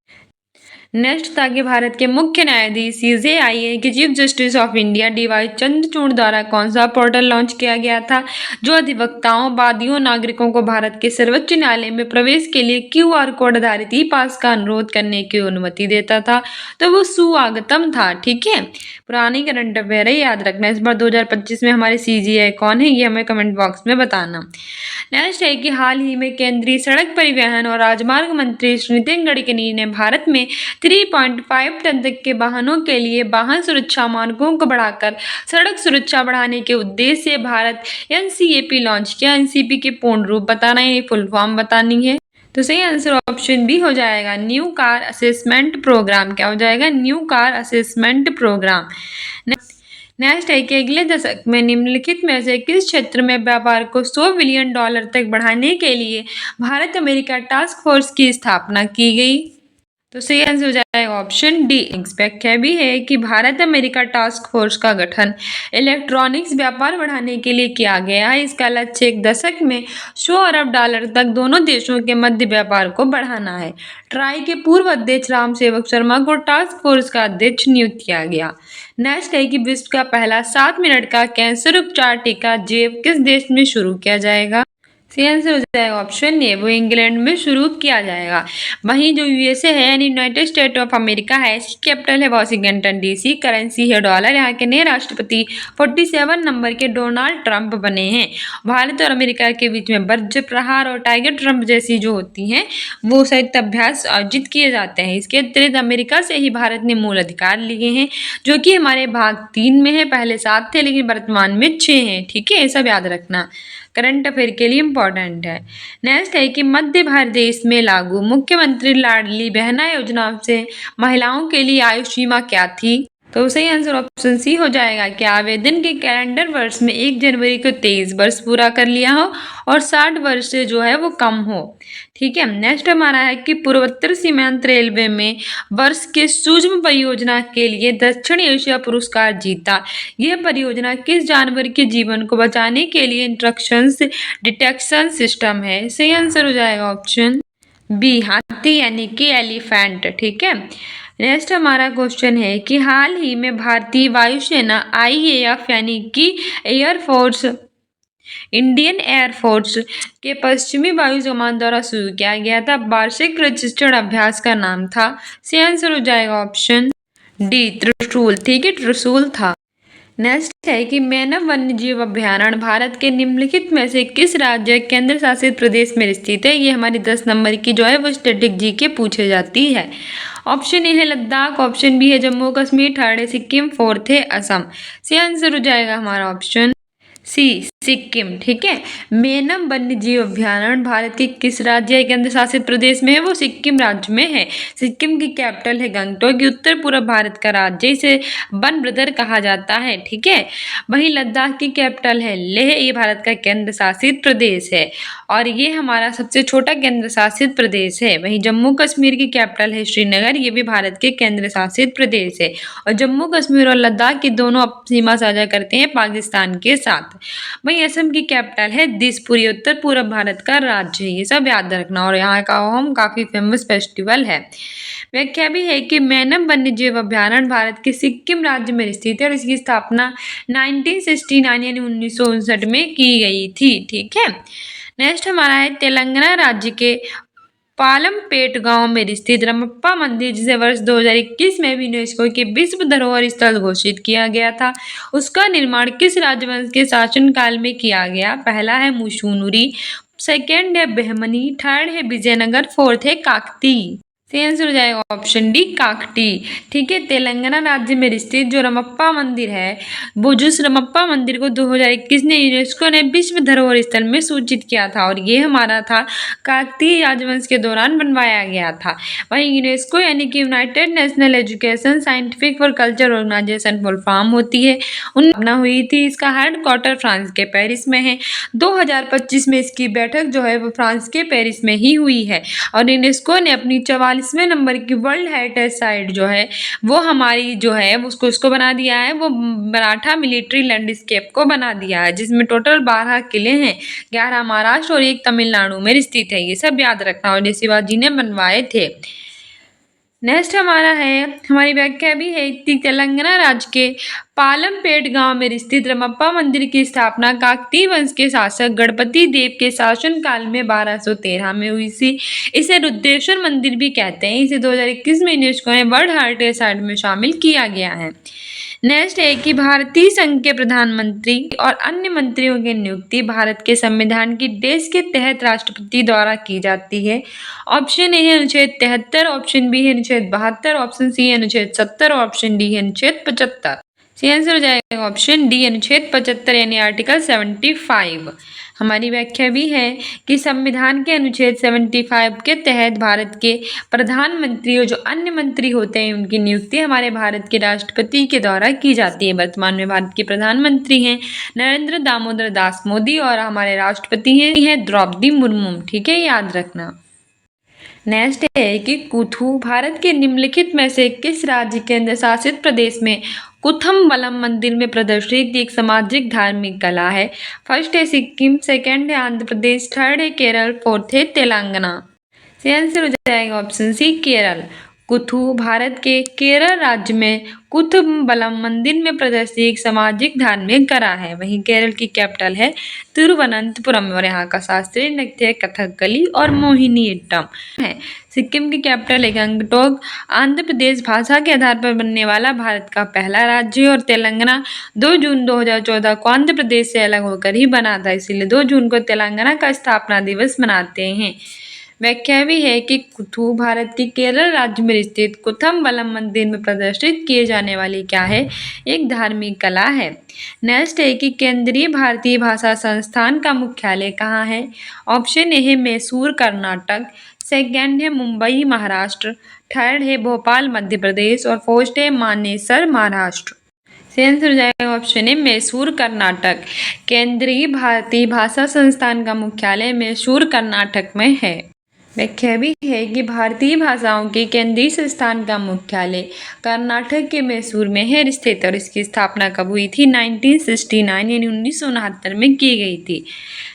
नेक्स्ट था कि भारत के मुख्य न्यायाधीश CJI के chief justice of India DY Chandrachud द्वारा कौन सा पोर्टल लॉन्च किया गया था जो अधिवक्ताओं, वादियों, नागरिकों को भारत के सर्वोच्च न्यायालय में प्रवेश के लिए QR कोड आधारित ई पास का अनुरोध करने की अनुमति देता था। तो वो सुआगतम था। ठीक है, पुरानी करंट अफेयर है, याद रखना। इस बार 2025 में हमारे CJI कौन है ये हमें कमेंट बॉक्स में बताना। नेक्स्ट है कि हाल ही में केंद्रीय सड़क परिवहन और राजमार्ग मंत्री श्री नितिन गडकरी ने भारत में 3.5 टन तक के वाहनों के लिए वाहन सुरक्षा मानकों को बढ़ाकर सड़क सुरक्षा बढ़ाने के उद्देश्य से भारत NCAP लॉन्च किया। NCAP के पूर्ण रूप बताना है, फुल फॉर्म बतानी है। तो सही आंसर ऑप्शन बी हो जाएगा, न्यू कार असेसमेंट प्रोग्राम। क्या हो जाएगा, new car assessment program. Next है कि अगले दशक में निम्नलिखित में से किस क्षेत्र में व्यापार को $100 बिलियन तक बढ़ाने के लिए भारत अमेरिका टास्क फोर्स की स्थापना की गई। तो सही आंसर हो जाएगा ऑप्शन डी। व्याख्या भी है कि भारत अमेरिका टास्क फोर्स का गठन इलेक्ट्रॉनिक्स व्यापार बढ़ाने के लिए किया गया है। इसका लक्ष्य एक दशक में $100 अरब तक दोनों देशों के मध्य व्यापार को बढ़ाना है। ट्राई के पूर्व अध्यक्ष राम सेवक शर्मा को टास्क फोर्स का अध्यक्ष नियुक्त किया गया। नेक्स्ट है कि विश्व का पहला 7 मिनट का कैंसर उपचार टीका जेब किस देश में शुरू किया जाएगा। सही आंसर हो जाएगा ऑप्शन ए, वो इंग्लैंड में शुरू किया जाएगा। वहीं जो USA है यानी यूनाइटेड स्टेट ऑफ अमेरिका है, इसकी कैपिटल है वॉशिंगटन DC, करेंसी है डॉलर। यहाँ के नए राष्ट्रपति 47 नंबर के डोनाल्ड ट्रंप बने हैं। भारत और अमेरिका के बीच में वज्र प्रहार और टाइगर ट्रंप जैसी जो होती हैं वो संयुक्त अभ्यास आयोजित किए जाते हैं। इसके अतिरिक्त अमेरिका से ही भारत ने मूल अधिकार लिए हैं जो कि हमारे भाग 3 में है। पहले 7 थे लेकिन वर्तमान में 6 हैं। ठीक है, ये सब याद रखना, करंट अफेयर के लिए इम्पोर्टेंट है। नेक्स्ट है कि मध्य प्रदेश में लागू मुख्यमंत्री लाडली बहना योजना से महिलाओं के लिए आयु सीमा क्या थी? तो सही आंसर ऑप्शन सी हो जाएगा कि आवेदन के कैलेंडर वर्ष में 1 जनवरी को 23 वर्ष पूरा कर लिया हो और 60 वर्ष से जो है वो कम हो। ठीक है, नेक्स्ट हमारा है कि पूर्वोत्तर सीमांत रेलवे में वर्ष के सूक्ष्म परियोजना के लिए दक्षिण एशिया पुरस्कार जीता। यह परियोजना किस जानवर के जीवन को बचाने के लिए इंस्ट्रक्शंस डिटेक्शन सिस्टम है? सही आंसर हो जाएगा ऑप्शन बी, हाथी यानी कि एलिफेंट। ठीक है, नेक्स्ट हमारा क्वेश्चन है कि हाल ही में भारतीय वायुसेना IAF यानी कि एयरफोर्स इंडियन एयरफोर्स के पश्चिमी वायु कमान द्वारा शुरू किया गया था वार्षिक प्रशिक्षण अभ्यास का नाम था। सही आंसर हो जाएगा ऑप्शन डी, त्रिशूल। ठीक है, त्रिशूल था। नेक्स्ट है कि मानव वन्य जीव अभयारण्य भारत के निम्नलिखित में से किस राज्य केंद्र शासित प्रदेश में स्थित है? ये हमारी 10 नंबर की जो है वो स्टैटिक जीके पूछे जाती है। ऑप्शन ए है लद्दाख, ऑप्शन बी है जम्मू कश्मीर, थर्ड है सिक्किम, फोर्थ है असम। सही आंसर हो जाएगा हमारा ऑप्शन सी, सिक्किम। ठीक है, मेनम वन्य जीव अभयारण्य भारत के किस राज्य या केंद्र शासित प्रदेश में है? वो सिक्किम राज्य में है। सिक्किम की कैपिटल है गंगटोक। ये उत्तर पूर्व भारत का राज्य, इसे वन ब्रदर कहा जाता है। ठीक है, वहीं लद्दाख की कैपिटल है लेह, ये भारत का केंद्र शासित प्रदेश है और ये हमारा सबसे छोटा केंद्र शासित प्रदेश है। वहीं जम्मू कश्मीर की कैपिटल है श्रीनगर, ये भी भारत के केंद्र शासित प्रदेश है और जम्मू कश्मीर और लद्दाख की दोनों सीमा साझा करते हैं पाकिस्तान के साथ। वहीं असम की कैपिटल है दिसपुर, उत्तर पूर्व भारत का राज्य है। ये सब याद रखना। और यहाँ का ओम काफी फेमस फेस्टिवल है। व्याख्या भी है कि मैनम वन्य जीव अभयारण्य भारत के सिक्किम राज्य में स्थित है और इसकी स्थापना 1969 यानी 1959 में की गई थी। ठीक है, नेक्स्ट हमारा है तेलंगाना राज्य के पालमपेट गांव में स्थित रमप्पा मंदिर, जिसे वर्ष 2021 में भी यूनेस्को के विश्व धरोहर स्थल घोषित किया गया था, उसका निर्माण किस राजवंश के शासनकाल में किया गया? पहला है मुशुनुरी, सेकेंड है बहमनी, थर्ड है विजयनगर, फोर्थ है काकती। सही आंसर हो जाएगा ऑप्शन डी, काकटी। ठीक है, तेलंगाना राज्य में स्थित जो रमप्पा मंदिर है, वो जिस रमप्पा मंदिर को 2021 ने यूनेस्को ने विश्व धरोहर स्थल में सूचित किया था और ये हमारा था काकतीय राजवंश के दौरान बनवाया गया था। वहीं यूनेस्को यानी कि यूनाइटेड नेशनल एजुकेशन साइंटिफिक और कल्चर ऑर्गेनाइजेशन फुल फॉर्म होती है, उन स्थापना हुई थी। इसका हेडक्वार्टर फ्रांस के पेरिस में है। 2025 में इसकी बैठक जो है वो फ्रांस के पेरिस में ही हुई है और यूनेस्को ने अपनी 44वें नंबर की वर्ल्ड हेरिटेज साइट जो है वो हमारी जो है उसको बना दिया है, वो मराठा मिलिट्री लैंडस्केप को बना दिया है, जिसमें टोटल 12 किले हैं, 11 महाराष्ट्र और 1 तमिलनाडु में स्थित है। ये सब याद रखना और जो शिवाजी ने बनवाए थे। नेक्स्ट हमारा है, हमारी व्याख्या भी है कि तेलंगाना राज्य के पालमपेट गांव में स्थित रमप्पा मंदिर की स्थापना काकतीय वंश के शासक गणपति देव के शासनकाल में 1213 में हुई थी। इसे रुद्रेश्वर मंदिर भी कहते हैं। इसे 2021 में यूनेस्को ने वर्ल्ड हेरिटेज साइट में शामिल किया गया है। नेक्स्ट है कि भारतीय संघ के प्रधानमंत्री और अन्य मंत्रियों की नियुक्ति भारत के संविधान की देश के तहत राष्ट्रपति द्वारा की जाती है। ऑप्शन ए है अनुच्छेद 73, ऑप्शन बी है अनुच्छेद 72, ऑप्शन सी है अनुच्छेद 70 और ऑप्शन डी है अनुच्छेद 75। सही आंसर हो जाएगा ऑप्शन डी, अनुच्छेद 75 यानी आर्टिकल 75। हमारी व्याख्या भी है कि संविधान के अनुच्छेद 75 के तहत भारत के प्रधानमंत्री और जो अन्य मंत्री होते हैं उनकी नियुक्ति हमारे भारत के राष्ट्रपति के द्वारा की जाती है। वर्तमान में भारत के प्रधानमंत्री हैं नरेंद्र दामोदर दास मोदी और हमारे राष्ट्रपति हैं द्रौपदी मुर्मू। ठीक है, याद रखना। नेक्स्ट है कि कुथू भारत के निम्नलिखित में से किस राज्य केंद्र शासित प्रदेश में कुथमबलम मंदिर में प्रदर्शित एक सामाजिक धार्मिक कला है? फर्स्ट है सिक्किम, सेकंड है आंध्र प्रदेश, थर्ड है केरल, फोर्थ है तेलंगाना। सही आंसर हो जाएगा ऑप्शन सी, केरल। कुथू भारत के केरल राज्य में कुथमबलम मंदिर में प्रदर्शित एक सामाजिक धार्मिक कला है। वहीं केरल की कैपिटल है तिरुवनंतपुरम और यहाँ का शास्त्रीय नृत्य है कथकली और मोहिनीअट्टम है। सिक्किम की कैपिटल है गंगटोक। आंध्र प्रदेश भाषा के आधार पर बनने वाला भारत का पहला राज्य है और तेलंगाना 2 जून 2014 को आंध्र प्रदेश से अलग होकर ही बना था, इसीलिए 2 जून को तेलंगाना का स्थापना दिवस मनाते हैं। व्याख्या भी है कि कुथु भारत के केरल राज्य में स्थित कुथम्बलम मंदिर में प्रदर्शित किए जाने वाली क्या है, एक धार्मिक कला है। नेक्स्ट है कि केंद्रीय भारतीय भाषा संस्थान का मुख्यालय कहाँ है। ऑप्शन ए है मैसूर कर्नाटक, सेकंड है मुंबई महाराष्ट्र, थर्ड है भोपाल मध्य प्रदेश और फोर्थ है मानेसर महाराष्ट्र। से आंसर हो जाएगा ऑप्शन है मैसूर कर्नाटक। केंद्रीय भारतीय भाषा संस्थान का मुख्यालय मैसूर कर्नाटक में है। व्याख्या भी है कि भारतीय भाषाओं के केंद्रीय संस्थान का मुख्यालय कर्नाटक के मैसूर में है स्थित और इसकी स्थापना कब हुई थी, 1969 यानी 1969 में की गई थी।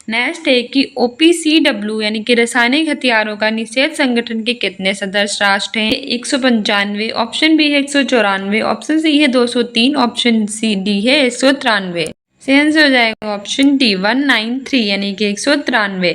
नेक्स्ट है कि OPCW यानी कि रासायनिक हथियारों का निषेध संगठन के कितने सदस्य राष्ट्र हैं, 195, ऑप्शन बी है 194, ऑप्शन सी है 203, ऑप्शन सी डी है 193। से आंसर हो जाएगा ऑप्शन डी 193 यानी कि 193।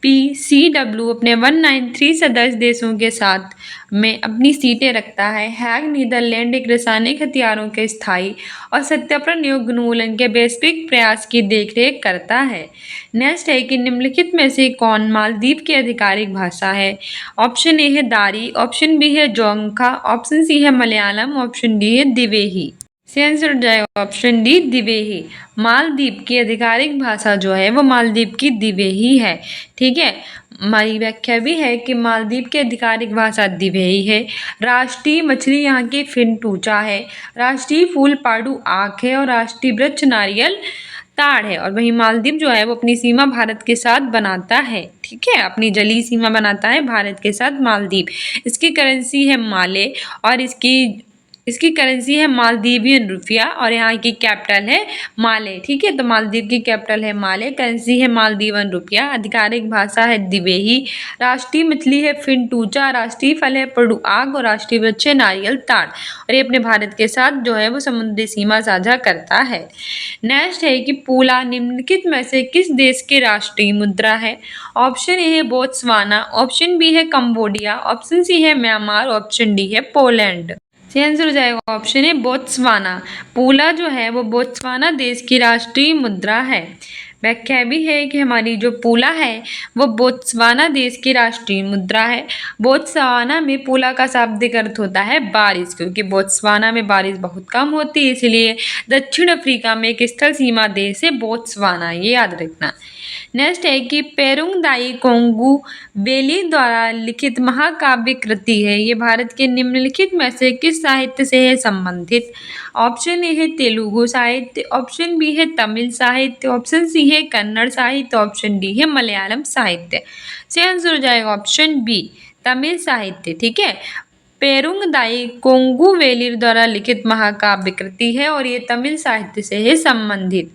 OPCW अपने 193 सदस्य देशों के साथ में अपनी सीटें रखता है। हैग नीदरलैंड एक रासायनिक हथियारों के स्थायी और सत्यापन योग्य उन्मूलन के वैश्विक प्रयास की देखरेख करता है। नेक्स्ट है कि निम्नलिखित में से कौन मालदीव की आधिकारिक भाषा है। ऑप्शन ए है दारी, ऑप्शन बी है जोंगखा, ऑप्शन सी है मलयालम, ऑप्शन डी है दिवेही। से आंसर हो जाएगा ऑप्शन डी दिवेही। मालदीव की आधिकारिक भाषा जो है वो मालदीव की दिवेही है। ठीक है, हमारी व्याख्या भी है कि मालदीव की आधिकारिक भाषा दिवेही है। राष्ट्रीय मछली यहाँ की फिन टूचा है। राष्ट्रीय फूल पाडू आक है और राष्ट्रीय वृक्ष नारियल ताड़ है। और वहीं मालदीव जो है वो अपनी सीमा भारत के साथ बनाता है। ठीक है, अपनी जलीय सीमा बनाता है भारत के साथ मालदीव। इसकी करेंसी है माले और इसकी करेंसी है मालदीवियन रुपया और यहाँ की कैपिटल है माले। ठीक है, तो मालदीव की कैपिटल है माले, करेंसी है मालदीवन रुपया, आधिकारिक भाषा है दिवेही, राष्ट्रीय मछली है फिन टूचा, राष्ट्रीय फल है पडू आग और राष्ट्रीय वृक्ष है नारियल ताड़। और ये अपने भारत के साथ जो है वो समुद्री सीमा साझा करता है। नेक्स्ट है कि पूला निम्नलिखित में से किस देश की राष्ट्रीय मुद्रा है। ऑप्शन ए है बोत्सवाना, ऑप्शन बी है कंबोडिया, ऑप्शन सी है म्यांमार, ऑप्शन डी है पोलैंड। से आंसर हो जाएगा ऑप्शन है बोत्सवाना। पूला जो है वो बोत्सवाना देश की राष्ट्रीय मुद्रा है। व्याख्या भी है कि हमारी जो पूला है वो बोत्सवाना देश की राष्ट्रीय मुद्रा है। बोत्सवाना में पूला का शाब्दिक अर्थ होता है बारिश, क्योंकि बोत्सवाना में बारिश बहुत कम होती है, इसलिए दक्षिण अफ्रीका में एक स्थल सीमा देश है बोत्सवाना, ये याद रखना। नेक्स्ट है कि पेरुंग दाई कोंगू बेली द्वारा लिखित महाकाव्य कृति है, ये भारत के निम्नलिखित में से किस साहित्य से है संबंधित। ऑप्शन ए है तेलुगु साहित्य, ऑप्शन बी है तमिल साहित्य, ऑप्शन सी है कन्नड़ साहित्य, ऑप्शन डी है मलयालम साहित्य। से आंसर हो जाएगा ऑप्शन बी तमिल साहित्य। ठीक है, पेरुंग दाई कोंगू वेलिर द्वारा लिखित महाकाव्य कृति है और ये तमिल साहित्य से है संबंधित।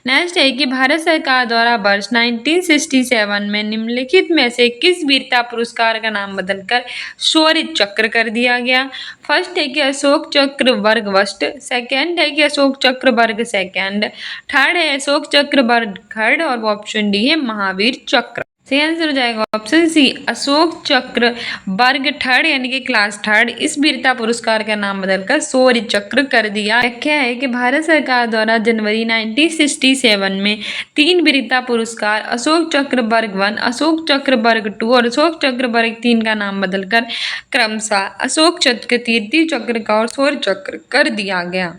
नेक्स्ट है कि भारत सरकार द्वारा वर्ष 1967 में निम्नलिखित में से किस वीरता पुरस्कार का नाम बदलकर शौर्य चक्र कर दिया गया। फर्स्ट है कि अशोक चक्र वर्ग फर्स्ट, सेकेंड है कि अशोक चक्र वर्ग सेकेंड, थर्ड है अशोक चक्र वर्ग थर्ड और ऑप्शन डी है महावीर चक्र। सही आंसर हो जाएगा ऑप्शन सी अशोक चक्र वर्ग थर्ड यानी कि क्लास थर्ड। इस वीरता पुरस्कार का नाम बदलकर शौर्य चक्र कर दिया। व्याख्या है कि भारत सरकार द्वारा जनवरी 1967 में 3 वीरता पुरस्कार अशोक चक्र वर्ग 1, अशोक चक्र वर्ग 2 और अशोक चक्र वर्ग 3 का नाम बदलकर क्रमशः अशोक चक्र, कीर्ति चक्र का और शौर्य चक्र कर दिया गया।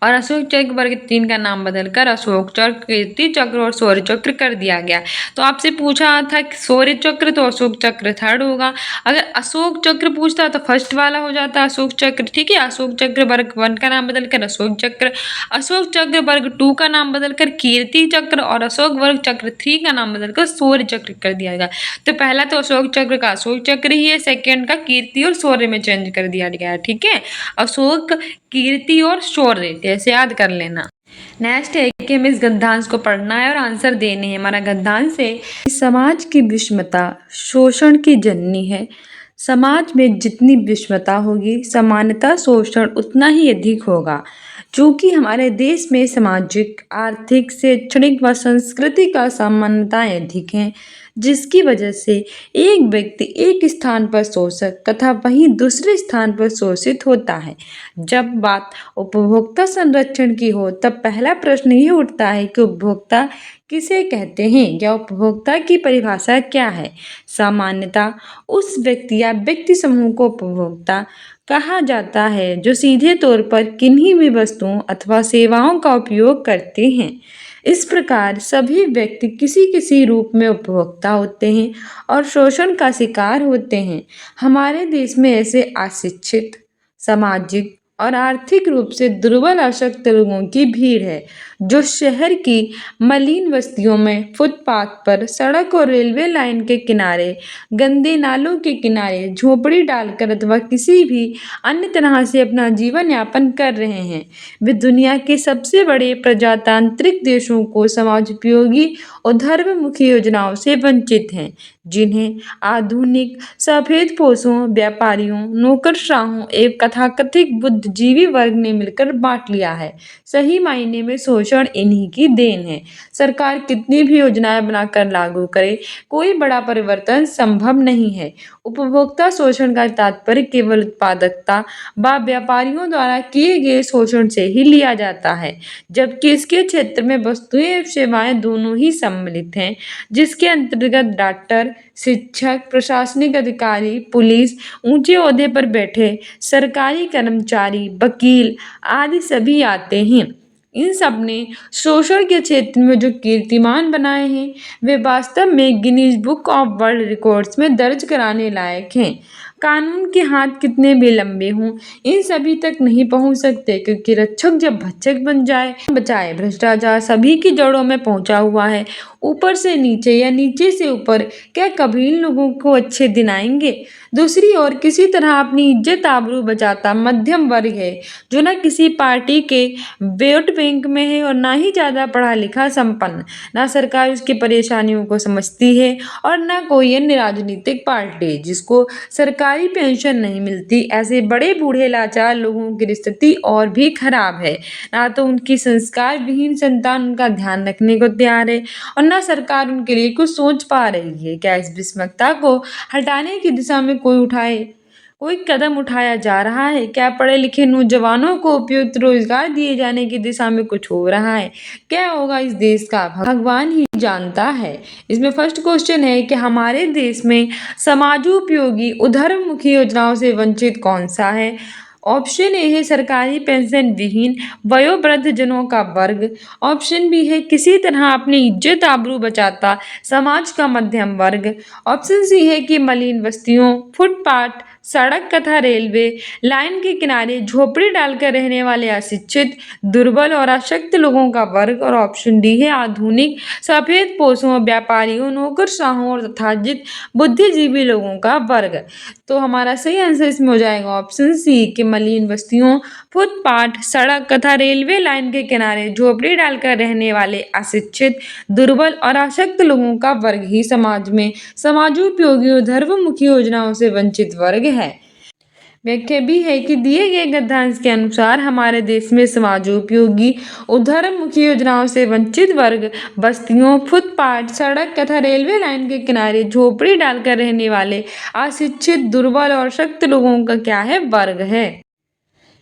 और अशोक चक्र वर्ग 3 का नाम बदलकर अशोक चक्र, कीर्ति चक्र और शौर्य चक्र कर दिया गया। तो आपसे पूछा था कि शौर्य चक्र, तो अशोक चक्र थर्ड होगा। अगर अशोक चक्र पूछता तो फर्स्ट वाला हो जाता अशोक चक्र। ठीक है, अशोक चक्र वर्ग 1 का नाम बदलकर अशोक चक्र, अशोक चक्र वर्ग 2 का नाम बदलकर कीर्ति चक्र और अशोक वर्ग चक्र 3 का नाम बदलकर शौर्य चक्र कर दिया गया। तो पहला तो अशोक चक्र का अशोक चक्र ही है, सेकेंड का कीर्ति और शौर्य में चेंज कर दिया गया है। ठीक है, अशोक, कीर्ति और शौर्य, ऐसे याद कर लेना। नेक्स्ट है कि हमें इस गद्यांश को पढ़ना है और आंसर देने हैं। हमारा गद्यांश है, समाज की विषमता शोषण की जननी है। समाज में जितनी विषमता होगी समानता शोषण उतना ही अधिक होगा। चूँकि हमारे देश में सामाजिक, आर्थिक, शैक्षणिक व सांस्कृतिक असमानताएं अधिक हैं, जिसकी वजह से एक व्यक्ति एक स्थान पर शोषक तथा वहीं दूसरे स्थान पर शोषित होता है। जब बात उपभोक्ता संरक्षण की हो तब पहला प्रश्न ये उठता है कि उपभोक्ता किसे कहते हैं या उपभोक्ता की परिभाषा क्या है? सामान्यतः उस व्यक्ति या व्यक्ति समूह को उपभोक्ता कहा जाता है जो सीधे तौर पर किन्हीं भी वस्तुओं अथवा सेवाओं का उपयोग करते हैं। इस प्रकार सभी व्यक्ति किसी किसी रूप में उपभोक्ता होते हैं और शोषण का शिकार होते हैं। हमारे देश में ऐसे अशिक्षित, सामाजिक और आर्थिक रूप से दुर्बल अशक्त लोगों की भीड़ है जो शहर की मलिन बस्तियों में, फुटपाथ पर, सड़क और रेलवे लाइन के किनारे, गंदे नालों के किनारे झोपड़ी डालकर अथवा किसी भी अन्य तरह से अपना जीवन यापन कर रहे हैं। वे दुनिया के सबसे बड़े प्रजातांत्रिक देशों को समाजोपयोगी और धर्ममुखी योजनाओं से वंचित हैं, जिन्हें आधुनिक सफेदपोशों, व्यापारियों, नौकरशाहों एवं तथाकथित बुद्धिजीवी वर्ग ने मिलकर बांट लिया है। सही मायने में शोषण इन्हीं की देन है। सरकार कितनी भी योजनाएं बनाकर लागू करे, कोई बड़ा परिवर्तन संभव नहीं है। उपभोक्ता शोषण का तात्पर्य केवल उत्पादकता व व्यापारियों द्वारा किए गए शोषण से ही लिया जाता है, जबकि इसके क्षेत्र में वस्तुएं एवं सेवाएं दोनों ही सम्मिलित हैं, जिसके अंतर्गत डॉक्टर, शिक्षक, प्रशासनिक अधिकारी, पुलिस, ऊंचे ओहदे पर बैठे सरकारी कर्मचारी, वकील आदि सभी आते हैं। इन सब ने शोषण के क्षेत्र में जो कीर्तिमान बनाए हैं वे वास्तव में Guinness book of world records में दर्ज कराने लायक हैं। कानून के हाथ कितने भी लंबे हों, इन सभी तक नहीं पहुंच सकते, क्योंकि रक्षक जब भक्षक बन जाए बचाए। भ्रष्टाचार सभी की जड़ों में पहुंचा हुआ है, ऊपर से नीचे या नीचे से ऊपर। क्या कभी इन लोगों को अच्छे दिन आएंगे? दूसरी ओर किसी तरह अपनी इज्जत आबरू बचाता मध्यम वर्ग है, जो न किसी पार्टी के वोट बैंक में है और ना ही ज्यादा पढ़ा लिखा संपन्न। ना सरकार उसकी परेशानियों को समझती है और ना कोई अन्य राजनीतिक पार्टी, जिसको सरकारी पेंशन नहीं मिलती। ऐसे बड़े बूढ़े लाचार लोगों की स्थिति और भी खराब है। ना तो उनकी संस्कार विहीन संतान उनका ध्यान रखने को तैयार है और ना सरकार उनके लिए कुछ सोच पा रही है। क्या इस विषमता को हटाने की दिशा में कोई कदम उठाया जा रहा है? क्या पढ़े लिखे नौजवानों को उपयुक्त रोजगार दिए जाने की दिशा में कुछ हो रहा है? क्या होगा इस देश का, भगवान ही जानता है। इसमें फर्स्ट क्वेश्चन है कि हमारे देश में समाजोपयोगी उधरमुखी योजनाओं से वंचित कौन सा है? ऑप्शन ए है सरकारी पेंशन विहीन वयोवृद्ध जनों का वर्ग। ऑप्शन बी है किसी तरह अपनी इज्जत आबरू बचाता समाज का मध्यम वर्ग। ऑप्शन सी है कि मलिन बस्तियों, फुटपाथ, सड़क तथा रेलवे लाइन के किनारे झोपड़ी डालकर रहने वाले अशिक्षित, दुर्बल और अशक्त लोगों का वर्ग। और ऑप्शन डी है आधुनिक सफेदपोशों, व्यापारियों, नौकरशाहों और तथाकथित बुद्धिजीवी लोगों का वर्ग। तो हमारा सही आंसर इसमें हो जाएगा ऑप्शन सी कि मलिन बस्तियों, फुटपाथ, सड़क तथा रेलवे लाइन के किनारे झोपड़ी डालकर रहने वाले अशिक्षित, दुर्बल और अशक्त लोगों का वर्ग ही समाज में समाजोपयोगी और धर्ममुखी योजनाओं से वंचित वर्ग है। व्याख्या भी है कि दिए गए गद्यांश के अनुसार हमारे देश में समाजोपयोगी उधरमुखी योजनाओं से वंचित वर्ग बस्तियों, फुटपाथ, सड़क तथा रेलवे लाइन के किनारे झोपड़ी डालकर रहने वाले अशिक्षित, दुर्बल और अशक्त लोगों का क्या है? वर्ग है।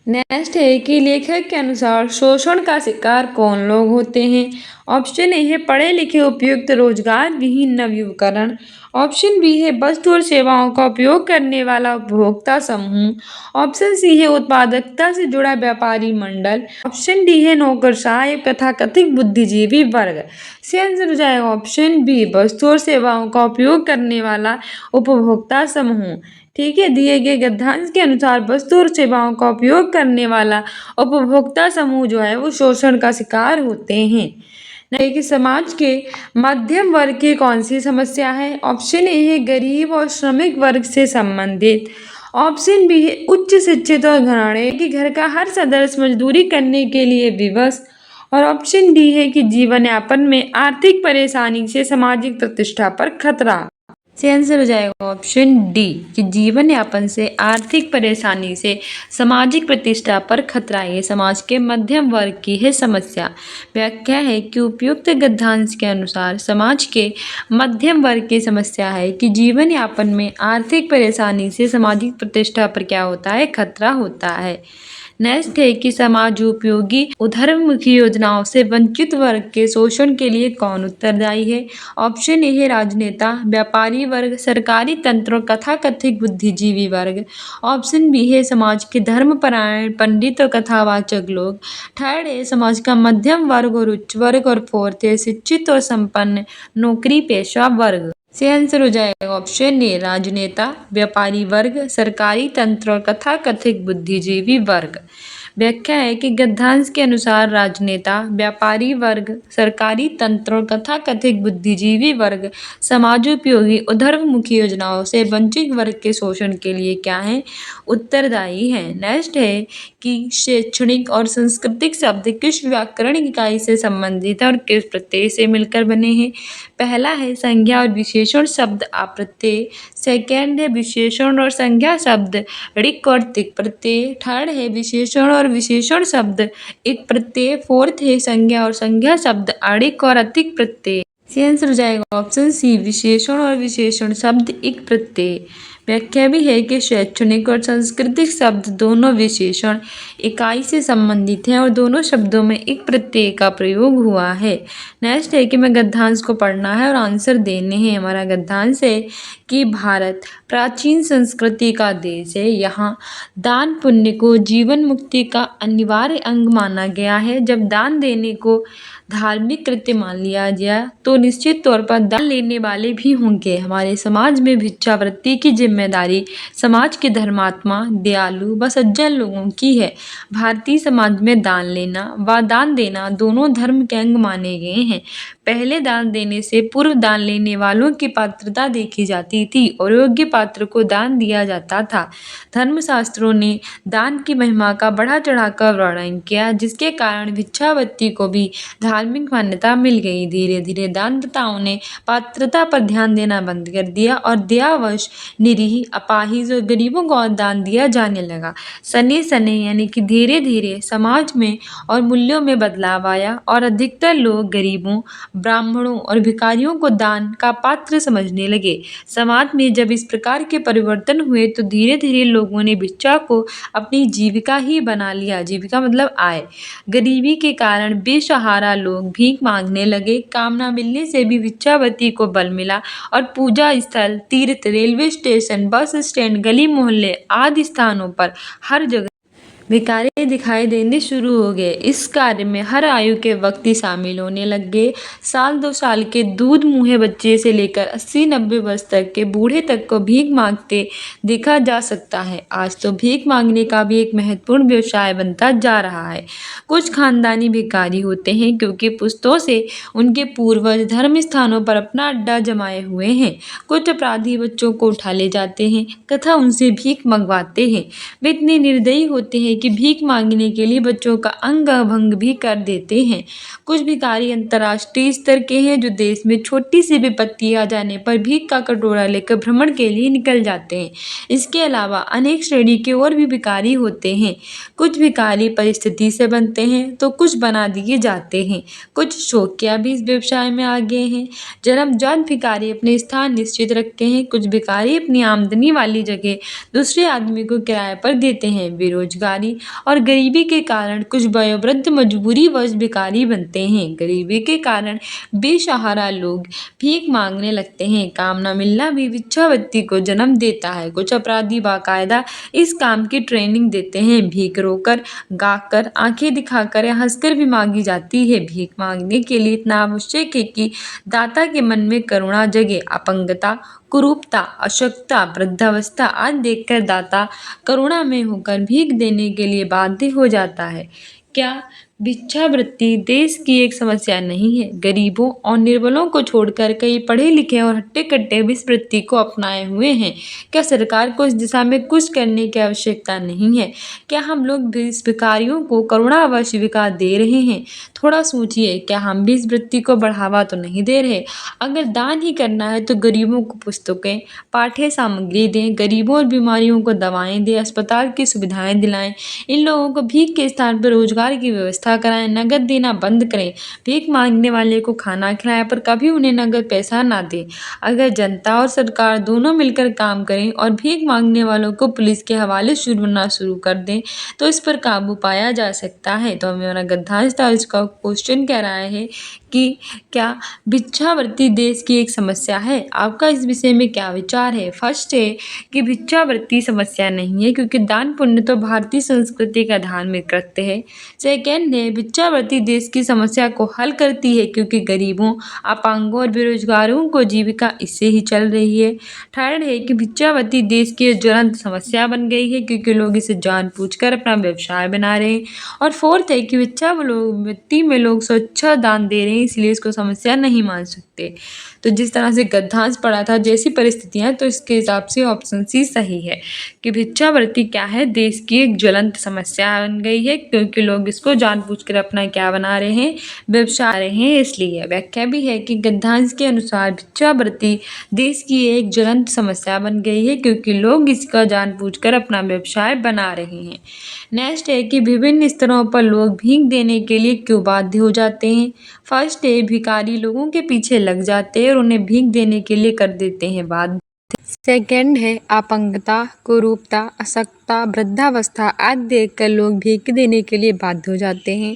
नेक्स्ट है कि लेखक के अनुसार शोषण का शिकार कौन लोग होते हैं? ऑप्शन ए है पढ़े लिखे उपयुक्त रोजगार विहीन नवयुवकरण। ऑप्शन बी है वस्तु और सेवाओं का उपयोग करने वाला उपभोक्ता समूह। ऑप्शन सी है उत्पादकता से जुड़ा व्यापारी मंडल। ऑप्शन डी है नौकरशाह तथाकथित बुद्धिजीवी वर्ग। से आंसर हो जाएगा ऑप्शन बी वस्तु और सेवाओं का उपयोग करने वाला उपभोक्ता समूह। ठीक है, दिए गए गद्यांश के अनुसार वस्तु और सेवाओं का उपयोग करने वाला उपभोक्ता समूह जो है वो शोषण का शिकार होते हैं। कि समाज के मध्यम वर्ग की कौन सी समस्या है? ऑप्शन ए है गरीब और श्रमिक वर्ग से संबंधित। ऑप्शन बी है उच्च शिक्षित और घराने कि घर का हर सदस्य मजदूरी करने के लिए विवश। और ऑप्शन डी है कि जीवन यापन में आर्थिक परेशानी से सामाजिक प्रतिष्ठा पर खतरा। से आंसर हो जाएगा ऑप्शन डी कि जीवन यापन से आर्थिक परेशानी से सामाजिक प्रतिष्ठा पर खतरा। ये समाज के मध्यम वर्ग की है समस्या। व्याख्या है कि उपयुक्त गद्यांश के अनुसार समाज के मध्यम वर्ग की समस्या है कि जीवन यापन में आर्थिक परेशानी से सामाजिक प्रतिष्ठा पर क्या होता है? खतरा होता है। नेक्स्ट है कि समाज उपयोगी उधरमुखी योजनाओं से वंचित वर्ग के शोषण के लिए कौन उत्तरदायी है। ऑप्शन ए है राजनेता, व्यापारी वर्ग, सरकारी तंत्र और कथाकथित बुद्धिजीवी वर्ग। ऑप्शन बी है समाज के धर्मपरायण पंडित और कथावाचक लोग। थर्ड है समाज का मध्यम वर्ग और उच्च वर्ग। और फोर्थ है शिक्षित और संपन्न नौकरी पेशा वर्ग। से आंसर हो जाएगा ऑप्शन ए राजनेता, व्यापारी वर्ग, सरकारी तंत्र और कथाकथित बुद्धिजीवी वर्ग। व्याख्या है कि गद्यांश के अनुसार राजनेता, व्यापारी वर्ग, सरकारी तंत्र और तथाकथित बुद्धिजीवी वर्ग समाजोपयोगी उधरमुखी योजनाओं से वंचित वर्ग के शोषण के लिए क्या है, उत्तरदायी है। नेक्स्ट है कि शैक्षणिक और सांस्कृतिक शब्द किस व्याकरण इकाई से संबंधित है और किस प्रत्यय से मिलकर बने हैं। पहला है संज्ञा और विशेषण शब्द अप्रत्यय। सेकेंड है विशेषण और संज्ञा शब्द ऋक और तिक प्रत्यय। थर्ड है विशेषण और विशेषण शब्द इक प्रत्यय। फोर्थ है संज्ञा और संज्ञा शब्द अणिक और अतिक प्रत्यय। इसका आंसर हो जाएगा ऑप्शन सी विशेषण और विशेषण शब्द इक प्रत्यय। व्याख्या भी है कि शैक्षणिक और सांस्कृतिक शब्द दोनों विशेषण इकाई से संबंधित हैं और दोनों शब्दों में एक प्रत्यय का प्रयोग हुआ है। नेक्स्ट है कि मैं गद्यांश को पढ़ना है और आंसर देने हैं। हमारा गद्यांश है कि भारत प्राचीन संस्कृति का देश है। यहाँ दान पुण्य को जीवन मुक्ति का अनिवार्य अंग माना गया है। जब दान देने को धार्मिक कृत्य मान लिया जाए तो निश्चित तौर पर दान लेने वाले भी होंगे। हमारे समाज में भिक्षावृत्ति की जिम्मेदारी समाज के धर्मात्मा, दयालु व सज्जन लोगों की है। भारतीय समाज में दान लेना व दान देना दोनों धर्म के अंग माने गए हैं। पहले दान देने से पूर्व दान लेने वालों की पात्रता देखी जाती थी और योग्य पात्र को दान दिया जाता था। धर्मशास्त्रों ने दान की महिमा का बढ़ा चढ़ाकर वर्णन किया, जिसके कारण भिक्षावृत्ति को भी धार्मिक मान्यता मिल गई। धीरे धीरे दानदाताओं ने पात्रता पर ध्यान देना बंद कर दिया और दयावश, निरीह, अपाहिज और गरीबों को दान दिया जाने लगा। सने सने यानी कि धीरे धीरे समाज में और मूल्यों में बदलाव आया और अधिकतर लोग गरीबों, ब्राह्मणों और भिखारियों को दान का पात्र समझने लगे। समाज में जब इस प्रकार के परिवर्तन हुए तो धीरे धीरे लोगों ने भिक्षा को अपनी जीविका ही बना लिया। जीविका मतलब आय। गरीबी के कारण बेसहारा लोग भीख मांगने लगे। काम न मिलने से भी भिक्षावृत्ति को बल मिला और पूजा स्थल, तीर्थ, रेलवे स्टेशन, बस स्टैंड, गली मोहल्ले आदि स्थानों पर हर जगह भिखारी दिखाई देने शुरू हो गए। इस कार्य में हर आयु के व्यक्ति शामिल होने लग गए। साल 2 साल के दूध मुँहे बच्चे से लेकर 80-90 वर्ष तक के बूढ़े तक को भीख मांगते देखा जा सकता है। आज तो भीख मांगने का भी एक महत्वपूर्ण व्यवसाय बनता जा रहा है। कुछ खानदानी भिखारी होते हैं क्योंकि पुश्तों से उनके पूर्वज धर्म स्थानों पर अपना अड्डा जमाए हुए हैं। कुछ अपराधी बच्चों को उठा ले जाते हैं तथा उनसे भीख मंगवाते हैं। वे इतने निर्दयी होते हैं कि भीख मांगने के लिए बच्चों का अंग भंग भी कर देते हैं। कुछ भिखारी अंतर्राष्ट्रीय स्तर के हैं जो देश में छोटी सी विपत्ति आ जाने पर भीख का कटोरा लेकर भ्रमण के लिए निकल जाते हैं। इसके अलावा अनेक श्रेणी के और भी भिखारी होते हैं। कुछ भिखारी परिस्थिति से बनते हैं तो कुछ बना दिए जाते हैं। कुछ शौकिया भी इस व्यवसाय में आ गए हैं। जन्मजात भिखारी अपने स्थान निश्चित रखते हैं। कुछ भिखारी अपनी आमदनी वाली जगह दूसरे आदमी को किराए पर देते हैं। बेरोजगारी और गरीबी के कारण कुछ वयोवृद्ध मजबूरीवश भिखारी बनते हैं। गरीबी के कारण बेसहारा लोग भीख मांगने लगते हैं। काम न मिलना भी भिक्षावृत्ति को जन्म देता है। कुछ अपराधी बाकायदा इस काम की ट्रेनिंग देते हैं। भीख रोकर, गाकर, आंखें दिखाकर या हंसकर भी मांगी जाती है। भीख मांगने के लिए इतना आवश्यक है कि दाता के मन में करुणा जगे। अपंगता, कुरूपता, अशक्तता, वृद्धावस्था आदि देखकर दाता करुणामय होकर भीख देने के लिए बाध्य हो जाता है। क्या भिक्षावृत्ति देश की एक समस्या नहीं है? गरीबों और निर्बलों को छोड़कर कई पढ़े लिखे और हट्टे कट्टे भी इस वृत्ति को अपनाए हुए हैं। क्या सरकार को इस दिशा में कुछ करने की आवश्यकता नहीं है? क्या हम लोग भी इस भिखारियों को करुणावश जीविका दे रहे हैं? थोड़ा सोचिए, क्या हम भी इस वृत्ति को बढ़ावा तो नहीं दे रहे? अगर दान ही करना है तो गरीबों को पुस्तकें, पाठ्य सामग्री दें, गरीबों और बीमारियों को दवाएं दें, अस्पताल की सुविधाएं दिलाएं। इन लोगों को भीख के स्थान पर रोजगार की व्यवस्था व्यवस्था कराएं, नगद देना बंद करें, भीख मांगने वाले को खाना खिलाएं पर कभी उन्हें नगद पैसा ना दें। अगर जनता और सरकार दोनों मिलकर काम करें और भीख मांगने वालों को पुलिस के हवाले शुरू कर दें तो इस पर काबू पाया जा सकता है। तो हमारा गद्दांश था, इसका क्वेश्चन कह रहा है कि क्या भिक्षावृत्ति देश की एक समस्या है? आपका इस विषय में क्या विचार है? फर्स्ट है कि भिक्षावृत्ति समस्या नहीं है क्योंकि दान पुण्य तो भारतीय संस्कृति का धार्मिक कृत्य है। सेकेंड है भिक्षावृत्ति देश की समस्या को हल करती है क्योंकि गरीबों, अपांगों और बेरोजगारों को जीविका इससे ही चल रही है। थर्ड है कि भिक्षावृत्ति देश की ज्वलंत समस्या बन गई है क्योंकि लोग इसे जानबूझकर अपना व्यवसाय बना रहे हैं। और फोर्थ है कि भिक्षावृत्ति में लोग स्वेच्छा दान दे रहे हैं इसलिए इसको समस्या नहीं मान सकते। तो जिस तरह से गद्दांश पढ़ा था जैसी परिस्थितियां, तो इसके हिसाब से ऑप्शन सी सही है कि भिक्षावृत्ति क्या है, देश की एक ज्वलंत समस्या बन गई है क्योंकि लोग इसको जानबूझकर अपना क्या बना रहे हैं, व्यवसाय रहे हैं, इसलिए। व्याख्या भी है कि गद्दांश के अनुसार भिक्षावृत्ति देश की एक ज्वलंत समस्या बन गई है क्योंकि लोग इसका जानबूझकर अपना व्यवसाय बना रहे हैं। नेक्स्ट है कि विभिन्न स्तरों पर लोग भीख देने के लिए क्यों बाध्य हो जाते हैं? फर्स्ट है भिखारी लोगों के पीछे लग जाते हैं और उन्हें भीख देने के लिए कर देते हैं बाध्य। सेकेंड है अपंगता, कुरूपता, अशक्तता, वृद्धावस्था आदि देखकर लोग भीख देने के लिए बाध्य हो जाते हैं।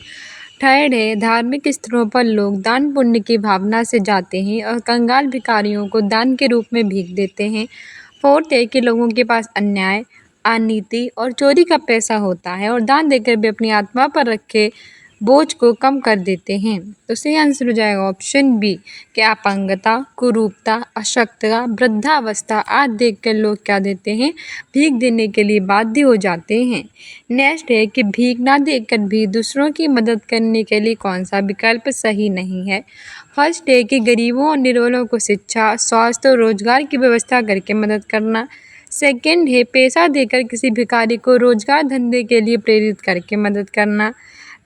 थर्ड है धार्मिक स्थलों पर लोग दान पुण्य की भावना से जाते हैं और कंगाल भिखारियों को दान के रूप में भीख देते हैं। फोर्थ है कि लोगों के पास अन्याय, अनीति और चोरी का पैसा होता है और दान देकर वे अपनी आत्मा पर रखे बोझ को कम कर देते हैं। तो सही आंसर हो जाएगा ऑप्शन बी कि अपंगता, कुरूपता, अशक्तता, वृद्धावस्था आदि देखकर लोग क्या देते हैं, भीख देने के लिए बाध्य हो जाते हैं। नेक्स्ट है कि भीख ना देकर भी दूसरों की मदद करने के लिए कौन सा विकल्प सही नहीं है? फर्स्ट है कि गरीबों और निर्बलों को शिक्षा, स्वास्थ्य और रोजगार की व्यवस्था करके मदद करना। सेकेंड है पैसा देकर किसी भिखारी को रोजगार धंधे के लिए प्रेरित करके मदद करना।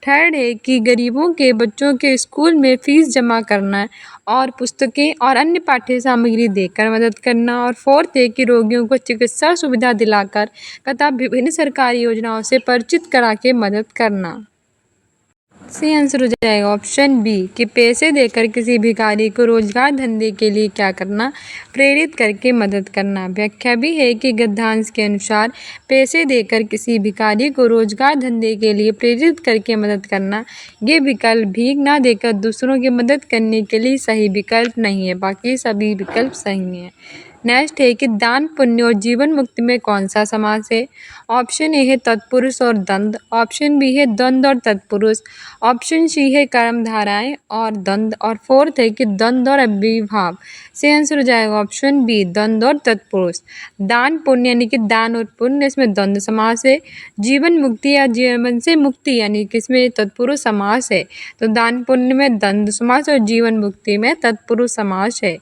थर्ड है कि गरीबों के बच्चों के स्कूल में फीस जमा करना और पुस्तकें और अन्य पाठ्य सामग्री देकर मदद करना। और फोर्थ है कि रोगियों को चिकित्सा सुविधा दिलाकर तथा विभिन्न सरकारी योजनाओं से परिचित करा के मदद करना। सही आंसर हो जाएगा ऑप्शन बी कि पैसे देकर किसी भिखारी को रोजगार धंधे के लिए क्या करना, प्रेरित करके मदद करना। व्याख्या भी है कि गद्दांश के अनुसार पैसे देकर किसी भिखारी को रोजगार धंधे के लिए प्रेरित करके मदद करना ये विकल्प भीख ना देकर दूसरों की मदद करने के लिए सही विकल्प नहीं है, बाकी सभी विकल्प सही हैं। नेक्स्ट है कि दान पुण्य और जीवन मुक्ति में कौन सा समास है? ऑप्शन ए है तत्पुरुष और द्वंद्व, ऑप्शन बी है द्वंद्व और तत्पुरुष, ऑप्शन सी है कर्मधाराएं और द्वंद्व, और फोर्थ है कि द्वंद्व और अविभाव। से आंसर हो जाएगा ऑप्शन बी द्वंद्व और तत्पुरुष। दान पुण्य यानी कि दान और पुण्य, इसमें द्वंद्व समास है। जीवन मुक्ति या जीवन से मुक्ति यानी कि इसमें तत्पुरुष समास है। तो दान पुण्य में द्वंद्व समास और जीवन मुक्ति में तत्पुरुष समास है।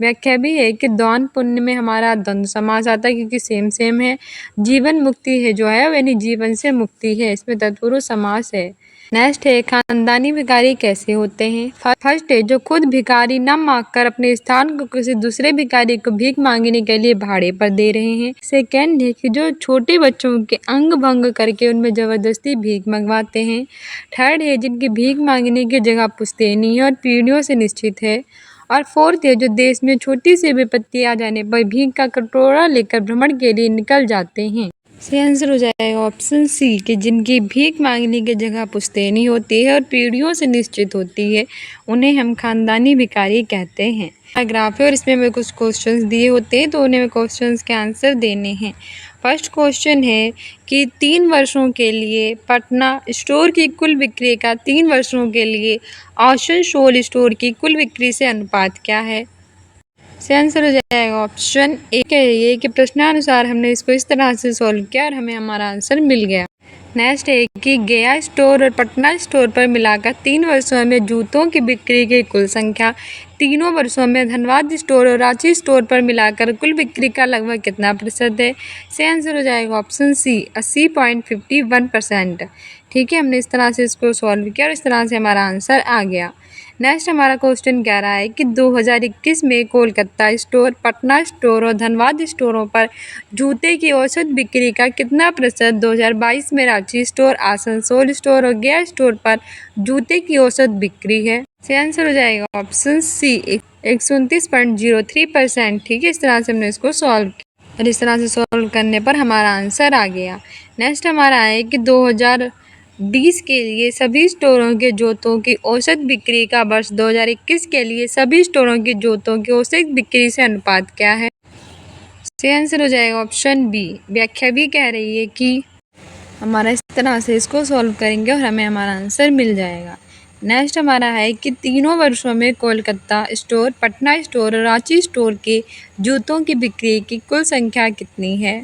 व्याख्या भी है कि दान पुण्य में हमारा द्वंद्व समास आता है क्योंकि सेम है। जीवन मुक्ति है जो है यानी जीवन से मुक्ति है, इसमें तत्पुरुष समास है। नेक्स्ट है खानदानी भिखारी कैसे होते हैं? फर्स्ट है जो खुद भिखारी न मांगकर अपने स्थान को किसी दूसरे भिखारी को भीख मांगने के लिए भाड़े पर दे रहे हैं। सेकेंड है कि जो छोटे बच्चों के अंग भंग करके उनमें जबरदस्ती भीख मंगवाते हैं। थर्ड है जिनकी भीख मांगने की जगह पुश्तैनी है और पीढ़ियों से निश्चित है। और फोर्थ है जो देश में छोटी सी विपत्ति आ जाने पर भीख का कटोरा लेकर भ्रमण के लिए निकल जाते हैं। सही आंसर हो जाएगा ऑप्शन सी कि जिनकी भीख मांगने की जगह पुश्तैनी होती है और पीढ़ियों से निश्चित होती है उन्हें हम खानदानी भिखारी कहते हैं। पैराग्राफ है और इसमें हमें कुछ क्वेश्चंस दिए होते हैं तो उन्हें क्वेश्चंस के आंसर देने हैं। फर्स्ट क्वेश्चन है कि 3 वर्षों के लिए पटना स्टोर की कुल बिक्री का 3 वर्षों के लिए आसनसोल स्टोर की कुल बिक्री से अनुपात क्या है? से आंसर हो जाएगा ऑप्शन ए है ये कि प्रश्नानुसार हमने इसको इस तरह से सॉल्व किया और हमें हमारा आंसर मिल गया। नेक्स्ट है कि गया स्टोर और पटना स्टोर पर मिलाकर 3 वर्षों में जूतों की बिक्री की कुल संख्या तीनों वर्षों में धनबाद स्टोर और रांची स्टोर पर मिलाकर कुल बिक्री का लगभग कितना प्रतिशत है? से आंसर हो जाएगा ऑप्शन सी 80.51%। ठीक है, हमने इस तरह से इसको सॉल्व किया और इस तरह से हमारा आंसर आ गया। नेक्स्ट हमारा क्वेश्चन कह रहा है कि 2021 में कोलकाता स्टोर, पटना स्टोर और धनबाद स्टोरों पर जूते की औसत बिक्री का कितना प्रतिशत 2022 में रांची स्टोर, आसनसोल स्टोर और गया स्टोर पर जूते की औसत बिक्री है? इसका आंसर हो जाएगा ऑप्शन सी 129.03%। ठीक है, इस तरह से हमने इसको सॉल्व किया और इस तरह से सॉल्व करने पर हमारा आंसर आ गया। नेक्स्ट हमारा है कि 2020 के लिए सभी स्टोरों के जूतों की औसत बिक्री का वर्ष 2021 के लिए सभी स्टोरों के जूतों की औसत बिक्री से अनुपात क्या है? इसका आंसर हो जाएगा ऑप्शन बी। व्याख्या भी कह रही है कि हमारा इस तरह से इसको सॉल्व करेंगे और हमें हमारा आंसर मिल जाएगा। नेक्स्ट हमारा है कि तीनों वर्षों में कोलकाता स्टोर, पटना स्टोर और रांची स्टोर के जूतों की बिक्री की कुल संख्या कितनी है?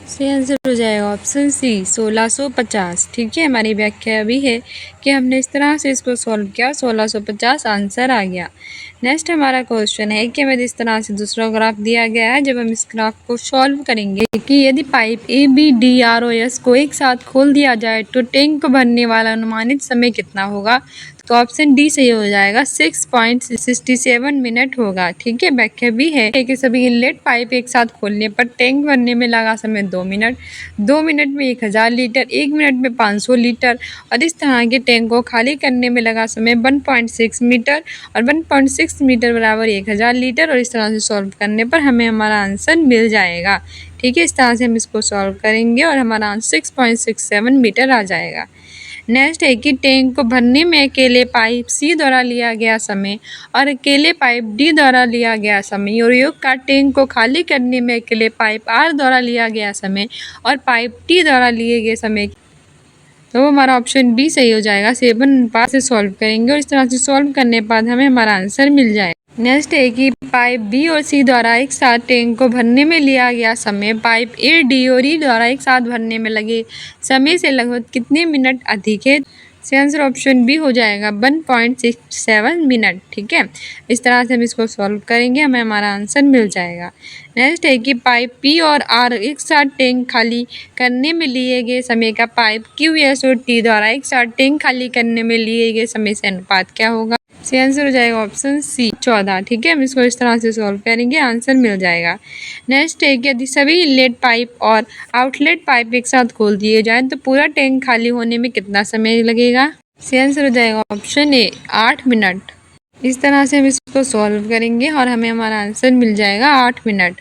इसका आंसर हो जाएगा ऑप्शन सी 1650। ठीक है, हमारी व्याख्या भी है कि हमने इस तरह से इसको सॉल्व किया, 1650 आंसर आ गया। नेक्स्ट हमारा क्वेश्चन है कि हमें इस तरह से दूसरा ग्राफ दिया गया है। जब हम इस ग्राफ को सॉल्व करेंगे कि यदि pipe A B D R O S को एक साथ खोल दिया जाए तो टैंक को भरने वाला अनुमानित समय कितना होगा? तो ऑप्शन डी सही हो जाएगा, 6.67 मिनट होगा। ठीक है, व्याख्या भी है कि सभी इनलेट पाइप एक साथ खोलने पर टैंक भरने में लगा समय 2 मिनट, 2 मिनट में 1000 लीटर, 1 मिनट में 500 लीटर और इस तरह के टैंक को खाली करने में लगा समय 1.6 मीटर और 1.6 मीटर बराबर 1000 लीटर और इस तरह से सॉल्व करने पर हमें हमारा आंसर मिल जाएगा। ठीक है, इस तरह से हम इसको सॉल्व करेंगे और हमारा आंसर 6.67 मीटर आ जाएगा। नेक्स्ट है कि टैंक को भरने में अकेले पाइप सी द्वारा लिया गया समय और अकेले पाइप डी द्वारा लिया गया समय और योग का टैंक को खाली करने में अकेले पाइप आर द्वारा लिया गया समय और पाइप टी द्वारा लिए गए समय, तो हमारा ऑप्शन बी सही हो जाएगा। 7 अनुपात से सॉल्व करेंगे और इस तरह से सॉल्व करने के बाद हमें हमारा आंसर मिल जाएगा। नेक्स्ट है कि पाइप बी और सी द्वारा एक साथ टैंक को भरने में लिया गया समय पाइप ए डी और ई द्वारा एक साथ भरने में लगे समय से लगभग कितने मिनट अधिक है? आंसर ऑप्शन बी हो जाएगा 1.67 मिनट। ठीक है, इस तरह से हम इसको सॉल्व करेंगे, हमें हमारा आंसर मिल जाएगा। नेक्स्ट है कि पाइप पी और आर एक साथ टैंक खाली करने में लिए गए समय का पाइप क्यू एस और टी द्वारा एक साथ टैंक खाली करने में लिए गए समय से अनुपात क्या होगा? आंसर हो जाएगा ऑप्शन सी 14। ठीक है, हम इसको इस तरह से सॉल्व करेंगे, आंसर मिल जाएगा। नेक्स्ट है कि यदि सभी इनलेट पाइप और आउटलेट पाइप एक साथ खोल दिए जाएं तो पूरा टैंक खाली होने में कितना समय लगेगा? आंसर हो जाएगा ऑप्शन ए 8 मिनट। इस तरह से हम इसको सॉल्व करेंगे और हमें हमारा आंसर मिल जाएगा 8 मिनट।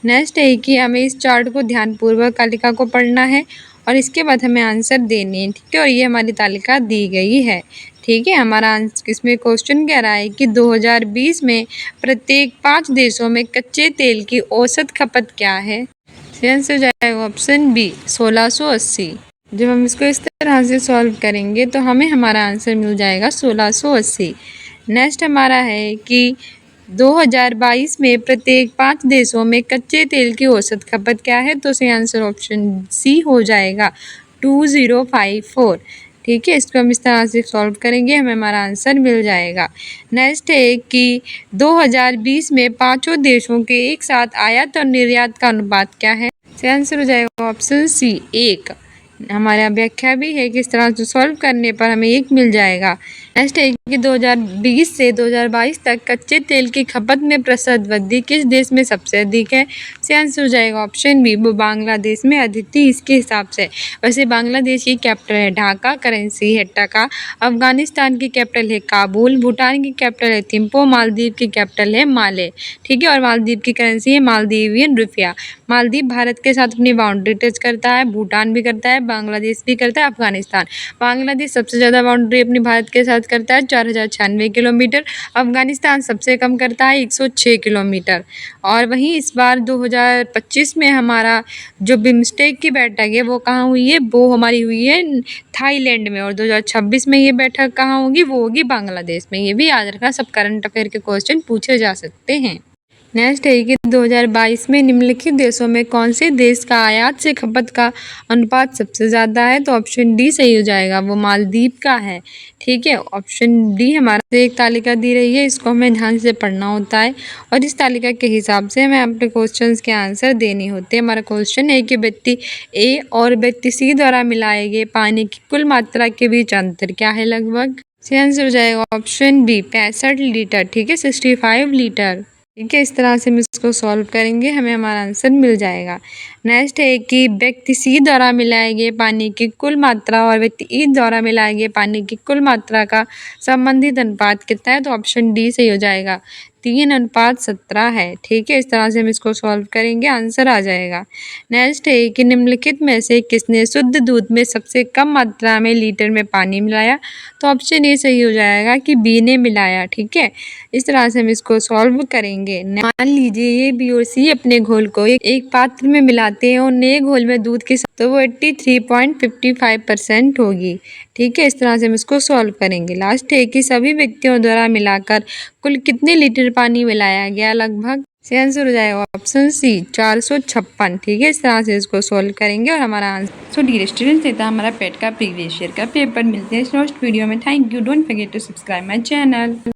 नेक्स्ट है कि हमें इस चार्ट को ध्यानपूर्वक तालिका को पढ़ना है और इसके बाद हमें आंसर देने हैं। ठीक है, और ये हमारी तालिका दी गई है। ठीक है, हमारा इसमें क्वेश्चन कह रहा है कि 2020 में प्रत्येक 5 देशों में कच्चे तेल की औसत खपत क्या है? आंसर हो जाएगा ऑप्शन बी 1680। जब हम इसको इस तरह से सॉल्व करेंगे तो हमें हमारा आंसर मिल जाएगा 1680। नेक्स्ट हमारा है कि 2022 में प्रत्येक 5 देशों में कच्चे तेल की औसत खपत क्या है? तो इसका आंसर ऑप्शन सी हो जाएगा 2054। ठीक है, इसको हम इस तरह से सॉल्व करेंगे, हमें हमारा आंसर मिल जाएगा। नेक्स्ट है कि 2020 में पांचों देशों के एक साथ आयात और निर्यात का अनुपात क्या है? आंसर हो जाएगा ऑप्शन सी 1। हमारा व्याख्या भी है कि इस तरह से सॉल्व करने पर हमें 1 मिल जाएगा। नेक्स्ट है कि 2020 से 2022 तक कच्चे तेल की खपत में प्रतिशत वृद्धि किस देश में सबसे अधिक है? आंसर हो जाएगा ऑप्शन बी वो बांग्लादेश में अधिक थी इसके हिसाब से। वैसे बांग्लादेश की कैपिटल है ढाका, करेंसी है टका, अफगानिस्तान की कैपिटल है काबुल, भूटान की कैपिटल है थिम्पू, मालदीव की कैपिटल है माले। ठीक है, और मालदीव की करेंसी है मालदीवियन रुपया। मालदीव भारत के साथ अपनी बाउंड्री टच करता है, भूटान भी करता है, बांग्लादेश भी करता है, अफगानिस्तान। बांग्लादेश सबसे ज़्यादा बाउंड्री अपनी भारत के साथ करता है 4096 किलोमीटर, अफगानिस्तान सबसे कम करता है 106 किलोमीटर। और वहीं इस बार 2025 में हमारा जो बिम्स्टेक की बैठक है वो कहाँ हुई है? वो हमारी हुई है थाईलैंड में। और 2026 में ये बैठक कहाँ होगी? वो होगी बांग्लादेश में। ये भी याद रखना, सब करंट अफेयर के क्वेश्चन पूछे जा सकते हैं। नेक्स्ट है कि 2022 में निम्नलिखित देशों में कौन से देश का आयात से खपत का अनुपात सबसे ज़्यादा है? तो ऑप्शन डी सही हो जाएगा, वो मालदीव का है। ठीक है, ऑप्शन डी हमारा एक तालिका दी रही है, इसको हमें ध्यान से पढ़ना होता है और इस तालिका के हिसाब से हमें अपने क्वेश्चंस के आंसर देने होते हैं। हमारा क्वेश्चन है कि व्यक्ति ए और व्यक्ति सी द्वारा मिलाए गए पानी की कुल मात्रा के बीच अंतर क्या है? लगभग से आंसर हो जाएगा ऑप्शन बी 65 लीटर। ठीक है, 65 लीटर। ठीक है, इस तरह से हम इसको सॉल्व करेंगे, हमें हमारा आंसर मिल जाएगा। नेक्स्ट है कि व्यक्ति सी द्वारा मिलाए गए पानी की कुल मात्रा और व्यक्ति ई द्वारा मिलाए गए पानी की कुल मात्रा का संबंधित अनुपात कितना है? तो ऑप्शन डी सही हो जाएगा, 3:17 है। ठीक है, इस तरह से हम इसको सॉल्व करेंगे, आंसर आ जाएगा। नेक्स्ट है कि निम्नलिखित में से किसने शुद्ध दूध में सबसे कम मात्रा में लीटर में पानी मिलाया? तो ऑप्शन ए सही हो जाएगा कि बी ने मिलाया। ठीक है, इस तरह से हम इसको सॉल्व करेंगे। मान लीजिए ये बी और सी अपने घोल को एक पात्र में मिलाते हैं और नए घोल में दूध की तो वो 83.55% होगी। ठीक है, इस तरह से हम इसको सॉल्व करेंगे। लास्ट है कि सभी व्यक्तियों द्वारा मिलाकर कुल कितने लीटर पानी मिलाया गया? लगभग से आंसर हो जाएगा ऑप्शन सी 456। ठीक है, इस तरह से इसको सॉल्व करेंगे और हमारा आंसर। डियर स्टूडेंट्स, ये था हमारा पेट का प्रीवियस ईयर का पेपर। मिलते हैं नेक्स्ट वीडियो में। Thank you. Don't forget to subscribe my channel.